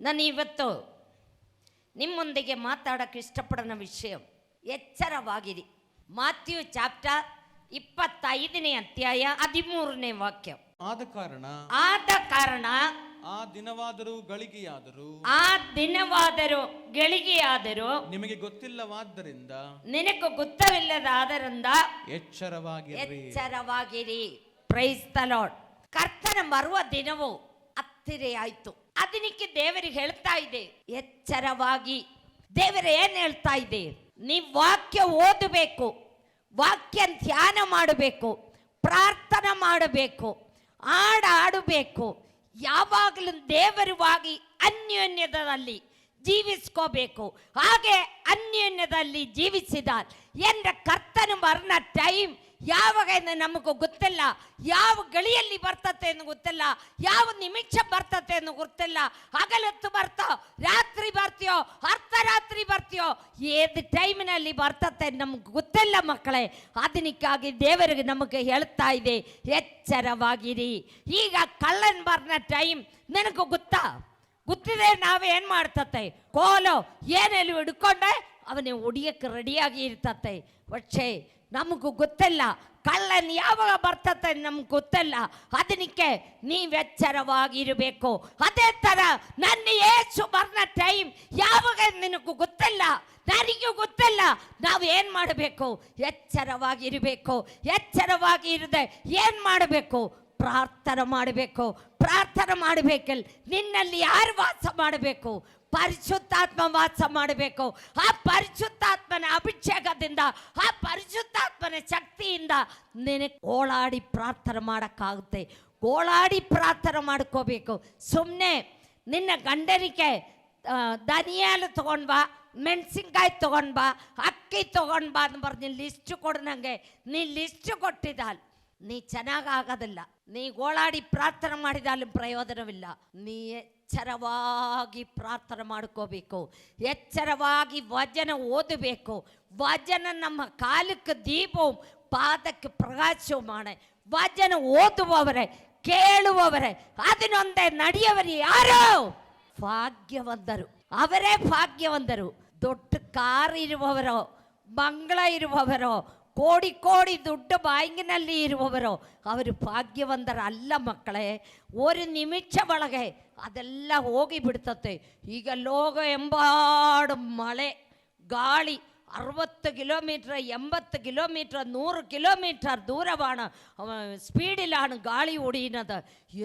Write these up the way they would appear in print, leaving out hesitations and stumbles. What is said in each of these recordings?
ನಾನು ಇವತ್ತು ನಿಮ್ಮೊಂದಿಗೆ ಮಾತಾಡೋಕ್ಕೆ ಇಷ್ಟಪಡೋ ವಿಷಯ ಎಚ್ಚರವಾಗಿರಿ. ಮಾಥ್ಯೂ ಚಾಪ್ಟರ್ 25ನೇ ಅಧ್ಯಾಯ 13ನೇ ವಾಕ್ಯ. ಆದ ಕಾರಣ ಆ ದಿನವಾದರೂ ಗಳಿಗೆಯಾದರೂ ನಿಮಗೆ ಗೊತ್ತಿಲ್ಲವಾದ್ದರಿಂದ ನಿನಗೆ ಗೊತ್ತವಿಲ್ಲದಾದ್ದರಿಂದ ಎಚ್ಚರವಾಗಿರಿ. Praise the Lord. ಕರ್ತನ ಬರುವ ದಿನವು ಹತ್ತಿರ ಆಯ್ತು. ಅದಕ್ಕೆ ದೇವರಿಗೆ ಹೇಳ್ತಾ ಇದೆ ಎಚ್ಚರವಾಗಿ. ದೇವರು ಏನ್ ಹೇಳ್ತಾ ಇದೆ? ನೀವು ವಾಕ್ಯ ಓದಬೇಕು, ವಾಕ್ಯ ಧ್ಯಾನ ಮಾಡಬೇಕು, ಪ್ರಾರ್ಥನೆ ಮಾಡಬೇಕು, ಹಾಡಾಡಬೇಕು. ಯಾವಾಗಲೂ ದೇವರವಾಗಿ ಅನ್ಯೋನ್ಯದಲ್ಲಿ ಜೀವಿಸ್ಕೋಬೇಕು. ಹಾಗೆ ಅನ್ಯೋನ್ಯದಲ್ಲಿ ಜೀವಿಸಿದ ಎಂದ ಕರ್ತನ ಮರಣ ಟೈಮ್ ಯಾವಾಗ ನಮಗೂ ಗೊತ್ತಿಲ್ಲ, ಯಾವ ಗಳಿಯಲ್ಲಿ ಬರ್ತತೆ ಎಂದು ಗೊತ್ತಿಲ್ಲ, ಯಾವ ನಿಮಿಷ ಬರ್ತತೆ ಎಂದು ಗೊತ್ತಿಲ್ಲ. ಹಗಲೊತ್ತು ಬರ್ತೋ, ರಾತ್ರಿ ಬರ್ತೀಯೋ, ಅರ್ಧರಾತ್ರಿ ಬರ್ತೀಯೋ, ಏದು ಟೈಮಿನಲ್ಲಿ ಬರ್ತತೆ ನಮ್ಗೆ ಗೊತ್ತಿಲ್ಲ ಮಕ್ಕಳೇ. ಅದಕ್ಕಾಗಿ ದೇವರಿಗೆ ನಮಗೆ ಹೇಳ್ತಾ ಇದೆ ಎಚ್ಚರವಾಗಿರಿ. ಈಗ ಕಳ್ಳನ್ ಬರ್ನ ಟೈಮ್ ನನಗೆ ಗೊತ್ತಿದೆ. ನಾವೇನು ಮಾಡ್ತತೆ ಕೋಲು ಏನೆಲ್ಲಿ ಹಿಡ್ಕೊಂಡೆ ಅವನೇ ಹೊಡಿಯಕ್ಕೆ ರೆಡಿಯಾಗಿ ಇರ್ತತೆ. പക്ഷേ ನಮಗೂ ಗೊತ್ತಿಲ್ಲ ಕಳ್ಳನ್ ಯಾವಾಗ ಬರ್ತತೆ ನಮ್ಗೆ ಗೊತ್ತಿಲ್ಲ. ಅದಕ್ಕೆ ನೀವೆಚ್ಚರವಾಗಿರಬೇಕು. ಅದೇ ಥರ ನನ್ನ ಯೇಸು ಬರ್ನ ಟೈಮ್ ಯಾವಾಗ ನಿನಗೂ ಗೊತ್ತಿಲ್ಲ, ನನಗೂ ಗೊತ್ತಿಲ್ಲ. ನಾವು ಏನು ಮಾಡಬೇಕು? ಎಚ್ಚರವಾಗಿರಬೇಕು. ಎಚ್ಚರವಾಗಿ ಇರದೆ ಏನು ಮಾಡಬೇಕು? ಪ್ರಾರ್ಥನೆ ಮಾಡಬೇಕು. ಪ್ರಾರ್ಥನೆ ಮಾಡಬೇಕಲ್ಲ, ನಿನ್ನಲ್ಲಿ ಯಾರು ವಾಸ ಮಾಡಬೇಕು? ಪರಿಶುದ್ಧಾತ್ಮ ವಾಸ ಮಾಡಬೇಕು. ಆ ಪರಿಶುದ್ಧಾತ್ಮನ ಅಭಿಷೇಕದಿಂದ, ಆ ಪರಿಶುದ್ಧಾತ್ಮನ ಶಕ್ತಿಯಿಂದ ನಿನಗೆ ಓಳಾಡಿ ಪ್ರಾರ್ಥನೆ ಮಾಡೋಕ್ಕಾಗುತ್ತೆ. ಓಳಾಡಿ ಪ್ರಾರ್ಥನೆ ಮಾಡ್ಕೋಬೇಕು. ಸುಮ್ಮನೆ ನಿನ್ನ ಗಂಡನಿಗೆ ಧನಿಯಾಲು ತೊಗೊಂಡ್ಬಾ, ಮೆಣಸಿನ್ಕಾಯಿ ತೊಗೊಂಡ್ಬಾ, ಅಕ್ಕಿ ತೊಗೊಂಡ್ಬಾ ಅಂತ ಬರ್ದು ಲಿಸ್ಟು ಕೊಡು ನನಗೆ. ನೀ ಲಿಸ್ಟು ಕೊಟ್ಟಿದ್ದಲ್ಲ, ನೀ ಚೆನ್ನಾಗಾಗೋದಿಲ್ಲ. ನೀ ಓಳಾಡಿ ಪ್ರಾರ್ಥನೆ ಮಾಡಿದಲ್ಲಿ ಪ್ರಯೋಜನವಿಲ್ಲ. ನೀ ಎಚ್ಚರವಾಗಿ ಪ್ರಾರ್ಥನೆ ಮಾಡ್ಕೋಬೇಕು. ಎಚ್ಚರವಾಗಿ ವಚನ ಓದಬೇಕು. ವಚನ ನಮ್ಮ ಕಾಲಕ್ಕೆ ದೀಪವು ಪಾದಕ್ಕೆ ಪ್ರಕಾಶವು ಮಾಡೆ. ವಚನ ಓದುವವರೇ, ಕೇಳುವವರೇ, ಅದನ್ನೊಂದೇ ನಡೆಯುವವರು ಯಾರು? ಭಾಗ್ಯವಂತರು. ಅವರೇ ಭಾಗ್ಯವಂತರು. ದೊಡ್ಡ ಕಾರ್ ಇರುವವರೋ, ಬಂಗ್ಲ ಇರುವವರೋ, ಕೋಡಿ ಕೋಡಿ ದುಡ್ಡು ಬಾಯಿನಲ್ಲಿ ಇರುವವರು ಅವರು ಭಾಗ್ಯವಂತರ ಅಲ್ಲ ಮಕ್ಕಳೇ. ಒಂದು ನಿಮಿಷ ಒಳಗೆ ಅದೆಲ್ಲ ಹೋಗಿ ಬಿಡ್ತತೆ. ಈಗ ಲೋಕ ಎಂಬಾಡು ಮಳೆ, ಗಾಳಿ 60 ಕಿಲೋಮೀಟ್ರ್, 80 ಕಿಲೋಮೀಟ್ರ್, 100 ಕಿಲೋಮೀಟರ್ ದೂರವಾಣ ಸ್ಪೀಡಿലാണ് ಗಾಳಿ ಹೊಡಿನದ.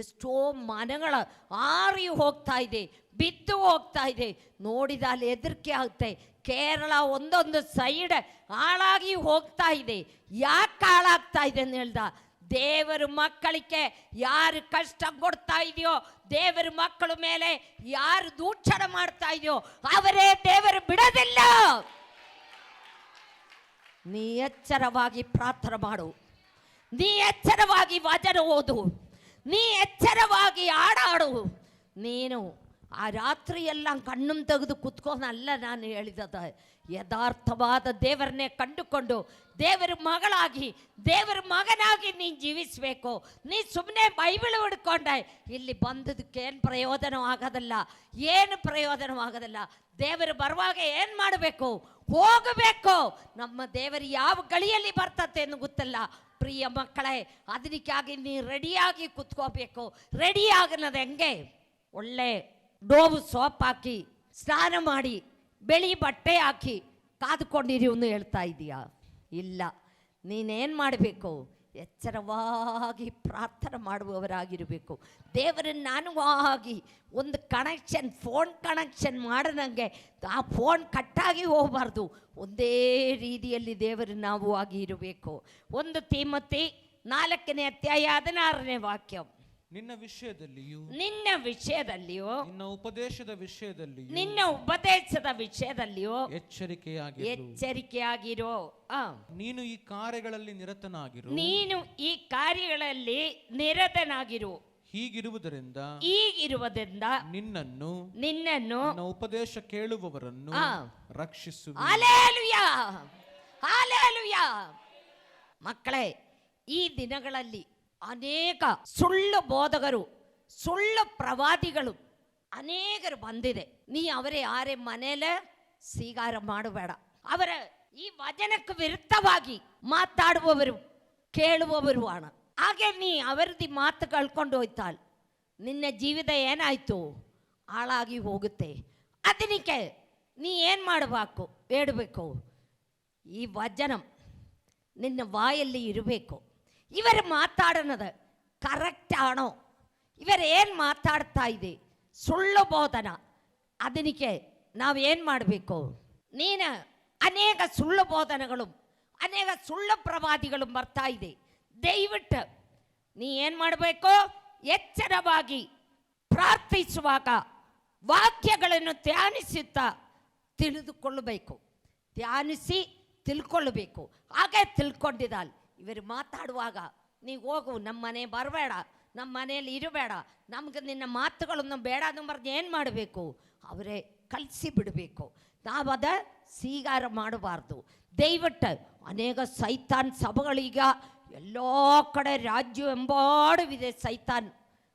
ಎಷ್ಟೋ ಮನೆಗಳ ಆರಿ ಹೋಗ್ತಾ ಇದೆ, ಬಿದ್ದು ಹೋಗ್ತಾ ಇದೆ. ನೋಡಿದಲ್ಲಿ ಹೆದರಿಕೆ ಆಗುತ್ತೆ. ಕೇರಳ ಒಂದೊಂದು ಸೈಡ್ ಹಾಳಾಗಿ ಹೋಗ್ತಾ ಇದೆ. ಯಾಕೆ ಹಾಳಾಗ್ತಾ ಇದೆ ಅಂತ ಹೇಳ್ದ? ದೇವರ ಮಕ್ಕಳಿಗೆ ಯಾರು ಕಷ್ಟ ಕೊಡ್ತಾ ಇದೆಯೋ, ದೇವರ ಮಕ್ಕಳ ಮೇಲೆ ಯಾರು ದೂಷಣೆ ಮಾಡ್ತಾ ಇದೆಯೋ ಅವರೇ ದೇವರು ಬಿಡೋದಿಲ್ಲ. ನೀ ಎಚ್ಚರವಾಗಿ ಪ್ರಾರ್ಥನೆ ಮಾಡು, ನೀ ಎಚ್ಚರವಾಗಿ ವಚನ ಓದು, ನೀ ಎಚ್ಚರವಾಗಿ ಹಾಡಾಡು. ನೀನು ಆ ರಾತ್ರಿ ಎಲ್ಲ ಕಣ್ಣು ತೆಗೆದು ಕುತ್ಕೊಂಡಲ್ಲ ನಾನು ಹೇಳಿದ. ಯಥಾರ್ಥವಾದ ದೇವರನ್ನೇ ಕಂಡುಕೊಂಡು ದೇವರ ಮಗಳಾಗಿ, ದೇವರ ಮಗನಾಗಿ ನೀನು ಜೀವಿಸಬೇಕು. ನೀ ಸುಮ್ಮನೆ ಬೈಬಲ್ ಹಿಡ್ಕೊಂಡೆ ಇಲ್ಲಿ ಬಂದದಕ್ಕೆ ಏನು ಪ್ರಯೋಜನ ಆಗೋದಿಲ್ಲ, ಏನು ಪ್ರಯೋಜನವಾಗೋದಿಲ್ಲ. ದೇವರು ಬರುವಾಗ ಏನು ಮಾಡಬೇಕು? ಹೋಗಬೇಕು. ನಮ್ಮ ದೇವರು ಯಾವ ಗಳಿಯಲ್ಲಿ ಬರ್ತತೆ ಎಂದು ಗೊತ್ತಿಲ್ಲ ಪ್ರಿಯ ಮಕ್ಕಳೇ. ಅದಕ್ಕಾಗಿ ನೀ ರೆಡಿಯಾಗಿ ಕುತ್ಕೋಬೇಕು. ರೆಡಿ ಆಗನದು ಹೆಂಗೆ? ಒಳ್ಳೆ ಡೋವು ಸೋಪ್ ಹಾಕಿ ಸ್ನಾನ ಮಾಡಿ ಬಿಳಿ ಬಟ್ಟೆ ಹಾಕಿ ಕಾದುಕೊಂಡಿರಿ ಅಂತ ಹೇಳ್ತಾ ಇದೀಯಾ? ಇಲ್ಲ. ನೀನೇನು ಮಾಡಬೇಕು? ಎಚ್ಚರವಾಗಿ ಪ್ರಾರ್ಥನೆ ಮಾಡುವವರಾಗಿರಬೇಕು. ದೇವರನ್ನು ನಾನುವಾಗಿ ಒಂದು ಕನೆಕ್ಷನ್, ಫೋನ್ ಕನೆಕ್ಷನ್ ಮಾಡದಂಗೆ ಆ ಫೋನ್ ಕಟ್ಟಾಗಿ ಹೋಗಬಾರ್ದು. ಒಂದೇ ರೀತಿಯಲ್ಲಿ ದೇವರು ನಾವು ಆಗಿ ಇರಬೇಕು. 1 ತಿಮೋಥಿ 4ನೇ ಅಧ್ಯಾಯ 16ನೇ ವಾಕ್ಯ. ನಿನ್ನ ವಿಷಯದಲ್ಲಿಯೂ, ನಿನ್ನ ಉಪದೇಶದ ವಿಷಯದಲ್ಲಿಯೂ ಎಚ್ಚರಿಕೆಯಾಗಿರೋ. ನೀನು ಈ ಕಾರ್ಯಗಳಲ್ಲಿ ನಿರತನಾಗಿರು. ಹೀಗಿರುವುದರಿಂದ ನಿನ್ನನ್ನು ಉಪದೇಶ ಕೇಳುವವರನ್ನು ರಕ್ಷಿಸು. Hallelujah, hallelujah. ಮಕ್ಕಳೇ, ಈ ದಿನಗಳಲ್ಲಿ ಅನೇಕ ಸುಳ್ಳು ಬೋಧಕರು, ಸುಳ್ಳು ಪ್ರವಾದಿಗಳು ಅನೇಕರು ಬಂದಿದೆ. ನೀ ಅವರೇ ಯಾರೇ ಮನೇಲೆ ಸ್ವೀಕಾರ ಮಾಡಬೇಡ. ಅವರ ಈ ವಚನಕ್ಕೆ ವಿರುದ್ಧವಾಗಿ ಮಾತಾಡುವವರು ಕೇಳುವವರು ಅಣ. ಹಾಗೆ ನೀ ಅವರದಿ ಮಾತು ಕಳ್ಕೊಂಡು ಹೋಯ್ತಾಲ್ ನಿನ್ನ ಜೀವಿತ ಏನಾಯ್ತು, ಹಾಳಾಗಿ ಹೋಗುತ್ತೆ. ಅದಕ್ಕೆ ನೀ ಏನು ಮಾಡಬೇಕು, ಹೇಳಬೇಕು, ಈ ವಚನ ನಿನ್ನ ಬಾಯಲ್ಲಿ ಇರಬೇಕು. ಇವರು ಮಾತಾಡೋದು ಕರೆಕ್ಟ್ ಆಣೋ, ಇವರು ಏನು ಮಾತಾಡ್ತಾ ಇದೆ ಸುಳ್ಳು ಬೋಧನ. ಅದಕ್ಕೆ ನಾವೇನು ಮಾಡಬೇಕು, ನೀನು ಅನೇಕ ಸುಳ್ಳು ಬೋಧನೆಗಳು ಅನೇಕ ಸುಳ್ಳು ಪ್ರವಾದಿಗಳು ಬರ್ತಾ ಇದೆ. ದಯವಿಟ್ಟು ನೀ ಏನು ಮಾಡಬೇಕು, ಎಚ್ಚರವಾಗಿ ಪ್ರಾರ್ಥಿಸುವಾಗ ವಾಕ್ಯಗಳನ್ನು ಧ್ಯಾನಿಸುತ್ತಾ ತಿಳಿದುಕೊಳ್ಳಬೇಕು, ಧ್ಯಾನಿಸಿ ತಿಳ್ಕೊಳ್ಳಬೇಕು. ಹಾಗೆ ತಿಳ್ಕೊಂಡಿದ್ದಾಲ್ ಇವರು ಮಾತಾಡುವಾಗ ನೀವು ಹೋಗು, ನಮ್ಮ ಮನೆ ಬರಬೇಡ, ನಮ್ಮ ಮನೆಯಲ್ಲಿ ಇರಬೇಡ, ನಮ್ಗೆ ನಿನ್ನ ಮಾತುಗಳನ್ನು ಬೇಡ ಅನ್ನೋದು ಏನು ಮಾಡಬೇಕು, ಅವರೇ ಕಳಿಸಿ ಬಿಡಬೇಕು. ನಾವದ ಸ್ವೀಕಾರ ಮಾಡಬಾರ್ದು. ದಯವಿಟ್ಟು ಅನೇಕ ಸೈತಾನ್ ಸಭೆಗಳೀಗ ಎಲ್ಲ ಕಡೆ ರಾಜ್ಯವೆಂಬಾಡುವಿದೆ ಸೈತಾನ್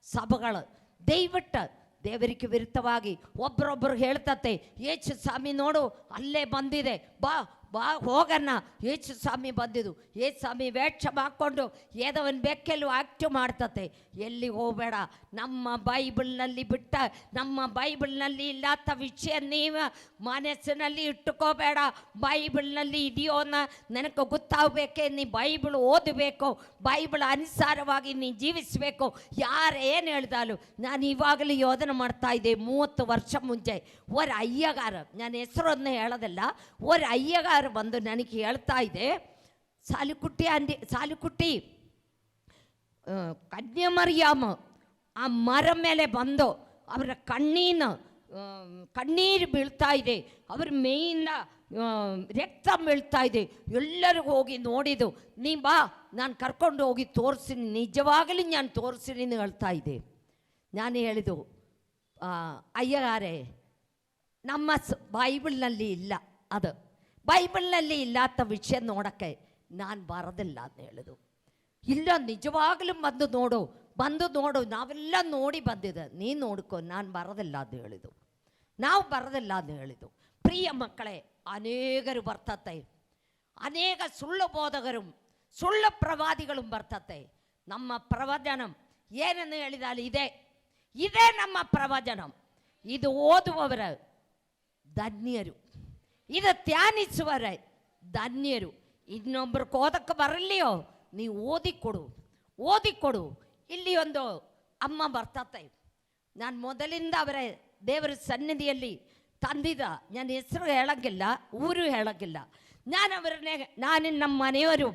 ಸಭೆಗಳು. ದಯವಿಟ್ಟು ದೇವರಿಗೆ ವಿರುದ್ಧವಾಗಿ ಒಬ್ಬರೊಬ್ಬರು ಹೇಳ್ತತೆ, ಯೇಸು ಸ್ವಾಮಿ ನೋಡು ಅಲ್ಲೇ ಬಂದಿದೆ, ಬಾ ಬಾ ಹೋಗಣ್ಣ, ಯೇಸು ಸ್ವಾಮಿ ಬಂದಿದ್ದು. ಯೇಸು ಸ್ವಾಮಿ ವೇಷ ಹಾಕ್ಕೊಂಡು ಏದವನ್ ಬೆಕ್ಕೆಲ್ಲೂ ಆಕ್ಟಿವ್ ಮಾಡ್ತತೆ. ಎಲ್ಲಿ ಹೋಗಬೇಡ, ನಮ್ಮ ಬೈಬಲ್ನಲ್ಲಿ ಬಿಟ್ಟ, ನಮ್ಮ ಬೈಬಲ್ನಲ್ಲಿ ಇಲ್ಲತ್ತ ವಿಷಯ ನೀವು ಮನಸ್ಸಿನಲ್ಲಿ ಇಟ್ಟುಕೋಬೇಡ. ಬೈಬಲ್ನಲ್ಲಿ ಇದೆಯೋ ಅನ್ನೋ ನನಗೆ ಗೊತ್ತಾಗಬೇಕೆ, ನೀ ಬೈಬಲ್ ಓದಬೇಕು, ಬೈಬಲ್ ಅನುಸಾರವಾಗಿ ನೀ ಜೀವಿಸಬೇಕು. ಯಾರು ಏನು ಹೇಳ್ದಾಲು, ನಾನು ಇವಾಗಲೂ ಯೋಧನೆ ಮಾಡ್ತಾ ಇದ್ದೆ. 30 ವರ್ಷ ಮುಂಚೆ ಒರ ಅಯ್ಯಗಾರ, ನಾನು ಹೆಸರನ್ನು ಹೇಳೋದಿಲ್ಲ, ಒರ ಅಯ್ಯಗಾರ ಬಂದು ನನಗೆ ಹೇಳ್ತಾ ಇದೆ, ಸಾಲಿಕುಟ್ಟಿ ಕನ್ಯಾಮರಿಯಮ್ಮ ಆ ಮರ ಮೇಲೆ ಬಂದು ಅವರ ಕಣ್ಣೀರು ಬೀಳ್ತಾ ಇದೆ, ಅವ್ರ ಮೇಯಿಂದ ರಕ್ತ ಬೀಳ್ತಾ ಇದೆ. ಎಲ್ಲರಿಗೂ ಹೋಗಿ ನೋಡಿದ್ದು, ನೀ ಬಾ ನಾನು ಕರ್ಕೊಂಡು ಹೋಗಿ ತೋರಿಸ್ತೀನಿ, ನಿಜವಾಗಲೂ ನಾನು ತೋರಿಸ್ತೀನಿ ಅಂತ ಹೇಳ್ತಾ ಇದ್ದೆ. ನಾನು ಹೇಳಿದು, ಅಯ್ಯಗಾರೆ ನಮ್ಮ ಬೈಬಲ್ನಲ್ಲಿ ಇಲ್ಲ, ಅದು ಬೈಬಲ್ನಲ್ಲಿ ಇಲ್ಲತ್ತ ವಿಷಯ ನೋಡೋಕ್ಕೆ ನಾನು ಬರೋದಿಲ್ಲ ಅಂತ ಹೇಳಿದು. ಇಲ್ಲ, ನಿಜವಾಗಲೂ ಬಂದು ನೋಡು, ನಾವೆಲ್ಲ ನೋಡಿ ಬಂದಿದೆ, ನೀನು ನೋಡ್ಕೊ, ನಾನು ಬರೋದಿಲ್ಲ ಅಂತ ಹೇಳಿದು. ನಾವು ಬರೋದಿಲ್ಲ ಅಂತ ಹೇಳಿದು. ಪ್ರಿಯ ಮಕ್ಕಳೇ, ಅನೇಕರು ಬರ್ತತೆ, ಅನೇಕ ಸುಳ್ಳು ಬೋಧಕರು ಸುಳ್ಳು ಪ್ರವಾದಿಗಳು ಬರ್ತತೆ. ನಮ್ಮ ಪ್ರವಚನ ಏನನ್ನು ಹೇಳಿದಾಲು ಇದೇ ನಮ್ಮ ಪ್ರವಚನ. ಇದು ಓದುವವರ ಧನ್ಯರು, ಇದು ಧ್ಯಾನಿಸುವರ ಧನ್ಯರು. ಇನ್ನೊಬ್ಬರಿಗೆ ಓದಕ್ಕೆ ಬರಲಿಯೋ, ನೀವು ಓದಿಕೊಡು. ಇಲ್ಲಿ ಒಂದು ಅಮ್ಮ ಬರ್ತತೆ, ನಾನು ಮೊದಲಿಂದ ಅವರ ದೇವರ ಸನ್ನಿಧಿಯಲ್ಲಿ ತಂದಿದ್ದ, ನನ್ನ ಹೆಸರು ಹೇಳೋಂಗಿಲ್ಲ, ಊರು ಹೇಳೋಂಗಿಲ್ಲ. ನಾನು ನಮ್ಮ ಮನೆಯವರು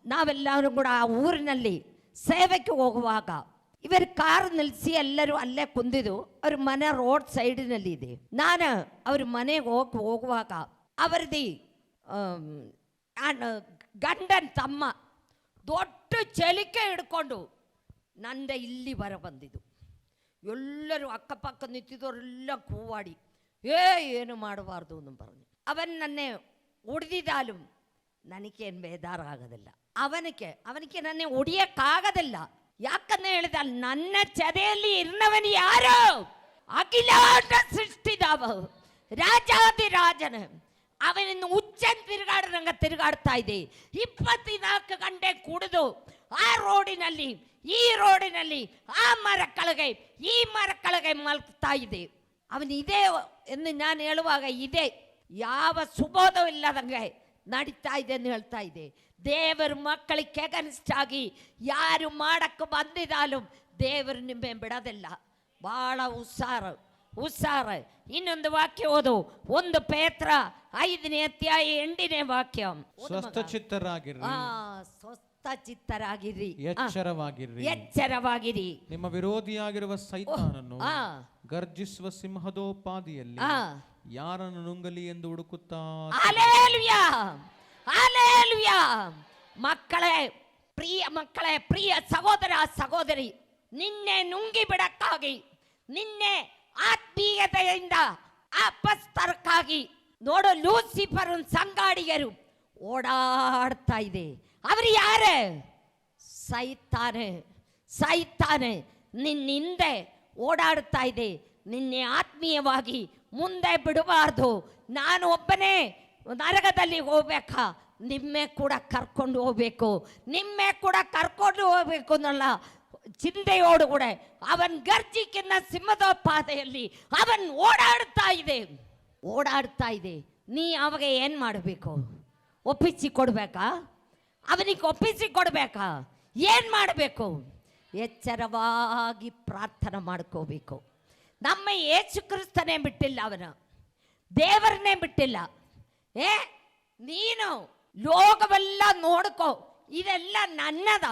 ನಾವೆಲ್ಲರೂ ಕೂಡ ಆ ಊರಿನಲ್ಲಿ ಸೇವೆಗೆ ಹೋಗುವಾಗ ಇವರು ಕಾರು ನಿಲ್ಲಿಸಿ ಎಲ್ಲರೂ ಅಲ್ಲೇ ಕುಂದಿದ್ದು. ಅವ್ರ ಮನೆ ರೋಡ್ ಸೈಡಿನಲ್ಲಿ ಇದೆ. ನಾನು ಅವ್ರ ಮನೆಗೆ ಹೋಗುವಾಗ ಅವರದಿ ಗಂಡನ ತಮ್ಮ ದೊಡ್ಡ ಚಲಿಕೆ ಹಿಡ್ಕೊಂಡು ನಂದೆ ಇಲ್ಲಿ ಬಂದಿದ್ದು. ಎಲ್ಲರೂ ಅಕ್ಕಪಕ್ಕ ನಿಂತಿದ್ದವರೆಲ್ಲ ಕೂವಾಡಿ ಏನು ಮಾಡಬಾರ್ದು ಅಂತ പറഞ്ഞു. ಅವನ್ ನನ್ನೇ ಹೊಡೆದಿದ್ದಾಲು ನನಗೇನು ಬೇದಾರ ಆಗೋದಿಲ್ಲ. ಅವನಿಗೆ ನನ್ನೇ ಹೊಡಿಯಕ್ಕಾಗೋದಿಲ್ಲ. ಯಾಕಂದ್ರೆ ಹೇಳಿದ, ನನ್ನ ಚದೆಯಲ್ಲಿ ಇರ್ನವನು ಯಾರು? ಅಖಿಲಾಂಡ ಸೃಷ್ಟಿದಾವ ರಾಜಾದಿರಾಜನ. ಅವನನ್ನು ಹುಚ್ಚನ್ ತಿರುಗಾಡ್ತಾ ಇದೆ. 24 ಗಂಟೆ ಕುಡಿದು ಆ ರೋಡಿನಲ್ಲಿ ಈ ರೋಡಿನಲ್ಲಿ ಆ ಮರ ಕೆಳಗೆ ಈ ಮರ ಕೆಳಗೆ ಮಲ್ಕ್ತಾ ಇದೆ. ಅವನಿದೆ ಎಂದು ನಾನು ಹೇಳುವಾಗ ಇದೆ, ಯಾವ ಸುಬೋಧವಿಲ್ಲದಂಗೆ ನಡೀತಾ ಇದೆ ಅಂತ ಹೇಳ್ತಾ ಇದೆ. ದೇವರ ಮಕ್ಕಳಿಗೆ ಅಗನಿಷ್ಠಾಗಿ ಯಾರು ಮಾಡಕ್ಕೆ ಬಂದಿದ್ದಾಲು ದೇವರು ನಿಮ್ಮೆ ಬಿಡೋದಿಲ್ಲ. ಭಾಳ ಹುಷಾರ. ಇನ್ನೊಂದು ವಾಕ್ಯ ಓದು, 1 ಪೇತ್ರ 5ನೇ ಅಧ್ಯಾಯ 8ನೇ ವಾಕ್ಯ. ಸ್ವಸ್ಥಚಿತ್ತರಾಗಿರಿ, ಎಚ್ಚರವಾಗಿರಿ. ನಿಮ್ಮ ವಿರೋಧಿಯಾಗಿರುವ ಸೈತಾನನು ಗರ್ಜಿಸುವ ಸಿಂಹದೋಪಾದಿಯಲ್ಲಿ ಯಾರನ್ನು ನುಂಗಲಿ ಎಂದು ಹುಡುಕುತ್ತಾ. ಹಲ್ಲೆಲೂಯಾ. ಮಕ್ಕಳೇ, ಪ್ರಿಯ ಸಹೋದರ ಸಹೋದರಿ, ನಿನ್ನೆ ನುಂಗಿ ಬಿಡಕ್ಕಾಗಿ, ನಿನ್ನೆ ಆತ್ಮೀಯತೆಯಿಂದ ಅಪಸ್ತರಕ್ಕಾಗಿ ನೋಡು, ಲೂಸಿಫರ್ ಸಂಗಾಡಿಗರು ಓಡಾಡ್ತಾ ಇದೆ. ಅವರು ಯಾರೇ? ಸೈತಾನೆ ನಿನ್ನಿಂದೆ ಓಡಾಡ್ತಾ ಇದೆ. ನಿನ್ನೆ ಆತ್ಮೀಯವಾಗಿ ಮುಂದೆ ಬಿಡಬಾರ್ದು. ನಾನು ಒಬ್ಬನೇ ನರಕದಲ್ಲಿ ಹೋಗ್ಬೇಕಾ? ನಿಮ್ಮೆ ಕೂಡ ಕರ್ಕೊಂಡು ಹೋಗ್ಬೇಕು, ನಿಮ್ಮೆ ಕೂಡ ಕರ್ಕೊಂಡು ಹೋಗ್ಬೇಕು ಅನ್ನಲ್ಲ ಚಿಂತೆಯೋಡು ಕೂಡ ಅವನ್ ಗರ್ಜಿಕಿನ್ನ ಸಿಂಹದ ಪಾದೆಯಲ್ಲಿ ಅವನ್ ಓಡಾಡ್ತಾ ಇದೆ. ನೀ ಅವಾಗ ಏನು ಮಾಡಬೇಕು? ಒಪ್ಪಿಸಿ ಕೊಡ್ಬೇಕಾ? ಅವನಿಗೆ ಒಪ್ಪಿಸಿ ಕೊಡ್ಬೇಕಾ? ಏನು ಮಾಡಬೇಕು? ಎಚ್ಚರವಾಗಿ ಪ್ರಾರ್ಥನೆ ಮಾಡ್ಕೋಬೇಕು. ನಮ್ಮ ಯೇಸು ಕ್ರಿಸ್ತನೇ ಬಿಟ್ಟಿಲ್ಲ, ಅವನ ದೇವರನ್ನೇ ಬಿಟ್ಟಿಲ್ಲ. ನೀನು ಲೋಕವೆಲ್ಲ ನೋಡ್ಕೋ, ಇದೆಲ್ಲ ನನ್ನದ.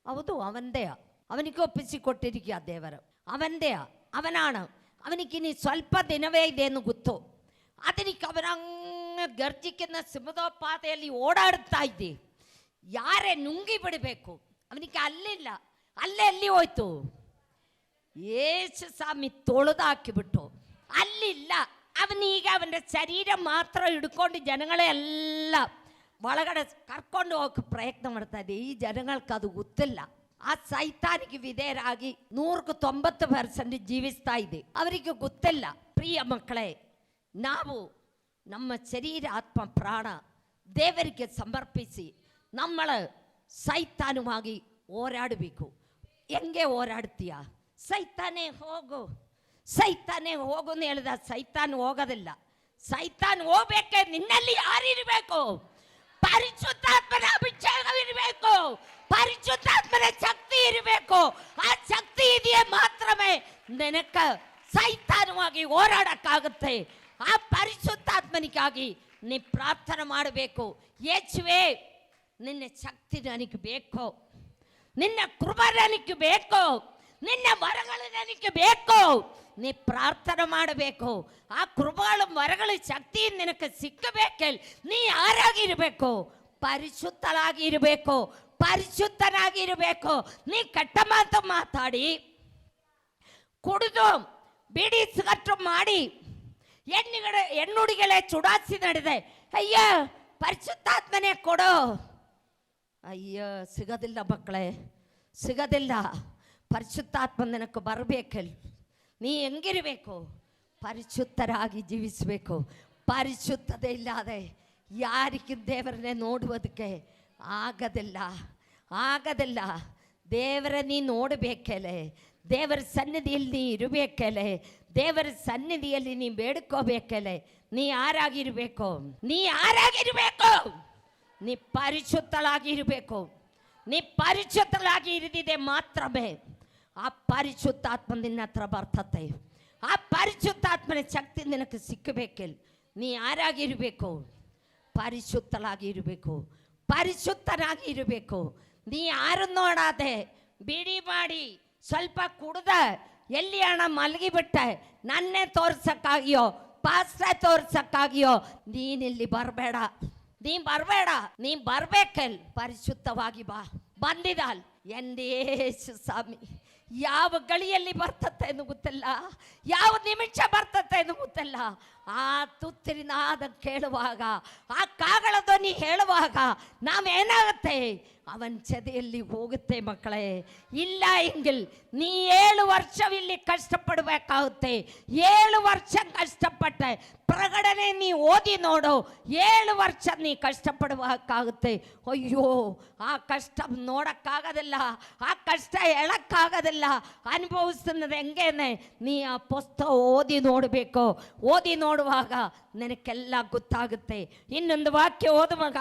ಹೌದು, ಅವಂದೇ. ಅವನಿಗೆ ಒಪ್ಪಿಸಿ ಕೊಟ್ಟಿರಿಕೆ ಆ ದೇವರು ಅವಂದೇ, ಅವನಾണ്. ಅವನಿಗೆ ನೀ ಸ್ವಲ್ಪ ದಿನವೇ ಇದೇನು ಗೊತ್ತು. ಅದಕ್ಕೆ ಅವನಂಗ ಗರ್ಜಿക്കുന്ന ಸಿಂಹದೋಪಾತೆಯಲ್ಲಿ ಓಡಾಡ್ತಾ ಇದ್ದೆ. ಯಾರೇ ನುಂಗಿ ಬಿಡಬೇಕು, ಅವನಿಗೆ ಅಲ್ಲಿಲ್ಲ. ಅಲ್ಲೇ ಎಲ್ಲಿ ಹೋಯ್ತು? ಯೇಸು ಸ್ವಾಮಿ ತೊಳೆದು ಹಾಕಿಬಿಟ್ಟು ಅಲ್ಲಿಲ್ಲ. ಅವನೀಗ ಅವನ ಶರೀರ ಮಾತ್ರ ಹಿಡ್ಕೊಂಡು ಜನಗಳೆಲ್ಲ ಒಳಗಡೆ ಕರ್ಕೊಂಡು ಹೋಗಕ್ಕೆ ಪ್ರಯತ್ನ ಮಾಡ್ತಾ ಇದೆ. ಈ ಜನങ്ങൾക്ക് ಅದು ಗೊತ್ತಿಲ್ಲ. ಆ ಸೈತಾನಿಗೆ ವಿಧೇಯರಾಗಿ 190% ಜೀವಿಸ್ತಾ ಇದೆ. ಅವರಿಗೆ ಗೊತ್ತಿಲ್ಲ. ಪ್ರಿಯ ಮಕ್ಕಳೇ, ನಾವು ನಮ್ಮ ಶರೀರ, ಆತ್ಮ, ಪ್ರಾಣ ದೇವರಿಗೆ ಸಮರ್ಪಿಸಿ நம்மಳ ಸೈತಾನುವಾಗಿ ಹೋರಾಡಬೇಕು. ಹೆಂಗೆ ಹೋರಾಡ್ತೀಯ? ಸೈತಾನೇ ಹೋಗು, ಸೈತಾನೇ ಹೋಗು ಅಂತ ಹೇಳಿದ ಸೈತಾನ್ ಹೋಗೋದಿಲ್ಲ. ಸೈತಾನ್ ಹೋಗ್ಬೇಕೆ ನಿನ್ನಲ್ಲಿ ಯಾರಿರಬೇಕು? ಪರಿಶುದ್ಧಾತ್ಮನ ಅಭಿಷೇಕವಿರಬೇಕು, ಪರಿಶುದ್ಧಾತ್ಮನ ಶಕ್ತಿ ಇರಬೇಕು. ಆ ಶಕ್ತಿ ಇದೆಯೇ ಮಾತ್ರವೇ ನಿನಕ ಸೈತಾನುವಾಗಿ ಹೋರಾಡಕ್ಕಾಗುತ್ತೆ. ಆ ಪರಿಶುದ್ಧಾತ್ಮನಿಗಾಗಿ ನೀ ಪ್ರಾರ್ಥನೆ ಮಾಡಬೇಕು. ಯೇಸುವೇ, ನಿನ್ನ ಶಕ್ತಿ ನನಗೆ ಬೇಕು, ನಿನ್ನ ಕೃಪೆ ನನಗೆ ಬೇಕು, ನಿನ್ನ ವರಗಳು ನನಗೆ ಬೇಕು. ನೀ ಪ್ರಾರ್ಥನೆ ಮಾಡಬೇಕು. ಆ ಕೃಪೆಗಳ ವರಗಳ ಶಕ್ತಿ ನಿನಗೆ ಸಿಕ್ಕಬೇಕೆ. ನೀ ಯಾರಾಗಿರಬೇಕು? ಪರಿಶುದ್ಧಳಾಗಿ ಇರಬೇಕು, ಪರಿಶುದ್ಧನಾಗಿ ಇರಬೇಕು. ನೀ ಕೆಟ್ಟ ಮಾತು ಮಾತಾಡಿ, ಕುಡಿದು ಬಿಡಿ ಸಿಗಟ್ಟು ಮಾಡಿ, ಹೆಣ್ಣುಡಿಗಳೇ ಚುಡಾಯಿಸಿ ನಡೆದೆ. ಅಯ್ಯ ಪರಿಶುದ್ಧಾತ್ಮನೇ ಕೊಡು. ಅಯ್ಯ ಸಿಗೋದಿಲ್ಲ ಮಕ್ಕಳೇ, ಸಿಗೋದಿಲ್ಲ. ಪರಿಶುದ್ಧಾತ್ಮ ನನಗೆ ಬರಬೇಕಲ್ಲ. ನೀ ಹೆಂಗಿರಬೇಕು? ಪರಿಶುದ್ಧರಾಗಿ ಜೀವಿಸಬೇಕು. ಪರಿಶುದ್ಧತೆ ಇಲ್ಲದೆ ಯಾರಿಗೆ ದೇವರನ್ನೇ ನೋಡುವುದಕ್ಕೆ ಆಗದಿಲ್ಲ. ದೇವರ ನೀ ನೋಡಬೇಕಲೆ, ದೇವರ ಸನ್ನಿಧಿಯಲ್ಲಿ ನೀ ಇರಬೇಕಲೆ, ದೇವರ ಸನ್ನಿಧಿಯಲ್ಲಿ ನೀ ಬೇಡ್ಕೋಬೇಕಲೆ. ನೀ ಯಾರಾಗಿರ್ಬೇಕು? ನೀ ಪರಿಶುದ್ಧಳಾಗಿರಬೇಕು. ನೀ ಪರಿಶುದ್ಧಳಾಗಿ ಇರಿದಿದೆ ಮಾತ್ರವೇ ಆ ಪರಿಶುದ್ಧಾತ್ಮ ನಿನ್ನ ಹತ್ರ ಬರ್ತತೆ. ಆ ಪರಿಶುದ್ಧಾತ್ಮನ ಶಕ್ತಿ ನಿನಗೆ ಸಿಕ್ಕಬೇಕಿಲ್ಲ. ನೀ ಯಾರಾಗಿರಬೇಕು? ಪರಿಶುದ್ಧಳಾಗಿ ಇರಬೇಕು, ಪರಿಶುದ್ಧನಾಗಿ ಇರಬೇಕು. ನೀ ಯಾರು ನೋಡಾದೆ ಬಿಡಿ ಮಾಡಿ ಸ್ವಲ್ಪ ಕುಡ್ದ ಎಲ್ಲಿ ಹಣ ಮಲಗಿಬಿಟ್ಟೆ, ನನ್ನೇ ತೋರ್ಸಕ್ಕಾಗಿಯೋ ಪಾಸ್ಟ್ರೇ ತೋರ್ಸಕ್ಕಾಗಿಯೋ ನೀನಿಲ್ಲಿ ಬರಬೇಡ. ನೀ ಬರ್ಬೇಕಲ್. ಪರಿಶುದ್ಧವಾಗಿ ಬಾ. ಬಂದಿದ್ದಾಲ್ ಎಂದೇಸು ಸ್ವಾಮಿ. ಯಾವ ಗಳಿಯಲ್ಲಿ ಬರ್ತತೆ ಎಂದು ಗೊತ್ತಿಲ್ಲ, ಯಾವ ನಿಮಿಷ ಬರ್ತತೆ ಎಂದು ಗೊತ್ತಿಲ್ಲ. ಆ ತುತ್ತರಿನ ಆದ ಕೇಳುವಾಗ, ಆ ಕಾಗಳ ಧ್ವನಿ ಹೇಳುವಾಗ ನಾವೇನಾಗುತ್ತೆ? ಅವನ ಚದೆಯಲ್ಲಿ ಹೋಗುತ್ತೆ ಮಕ್ಕಳೇ. ಇಲ್ಲ ಹಿಂಗಿಲ್. ನೀ 7 ವರ್ಷವಿಲ್ಲಿ ಕಷ್ಟಪಡಬೇಕಾಗುತ್ತೆ. 7 ವರ್ಷ ಕಷ್ಟಪಟ್ಟೆ ಪ್ರಕಟಣೆ ನೀ ಓದಿ ನೋಡು. 7 ವರ್ಷ ನೀ ಕಷ್ಟಪಡಬೇಕಾಗುತ್ತೆ. ಅಯ್ಯೋ, ಆ ಕಷ್ಟ ನೋಡಕ್ಕಾಗೋದಿಲ್ಲ, ಆ ಕಷ್ಟ ಹೇಳಕ್ಕಾಗೋದಿಲ್ಲ. ಅನುಭವಿಸ್ತದ ಹೆಂಗೇನೆ ನೀ ಆ ಪುಸ್ತಕ ಓದಿ ನೋಡಬೇಕು. ಓದಿ ನೋಡುವಾಗ ನನಗೆಲ್ಲ ಗೊತ್ತಾಗುತ್ತೆ. ಇನ್ನೊಂದು ವಾಕ್ಯ ಓದುವಾಗ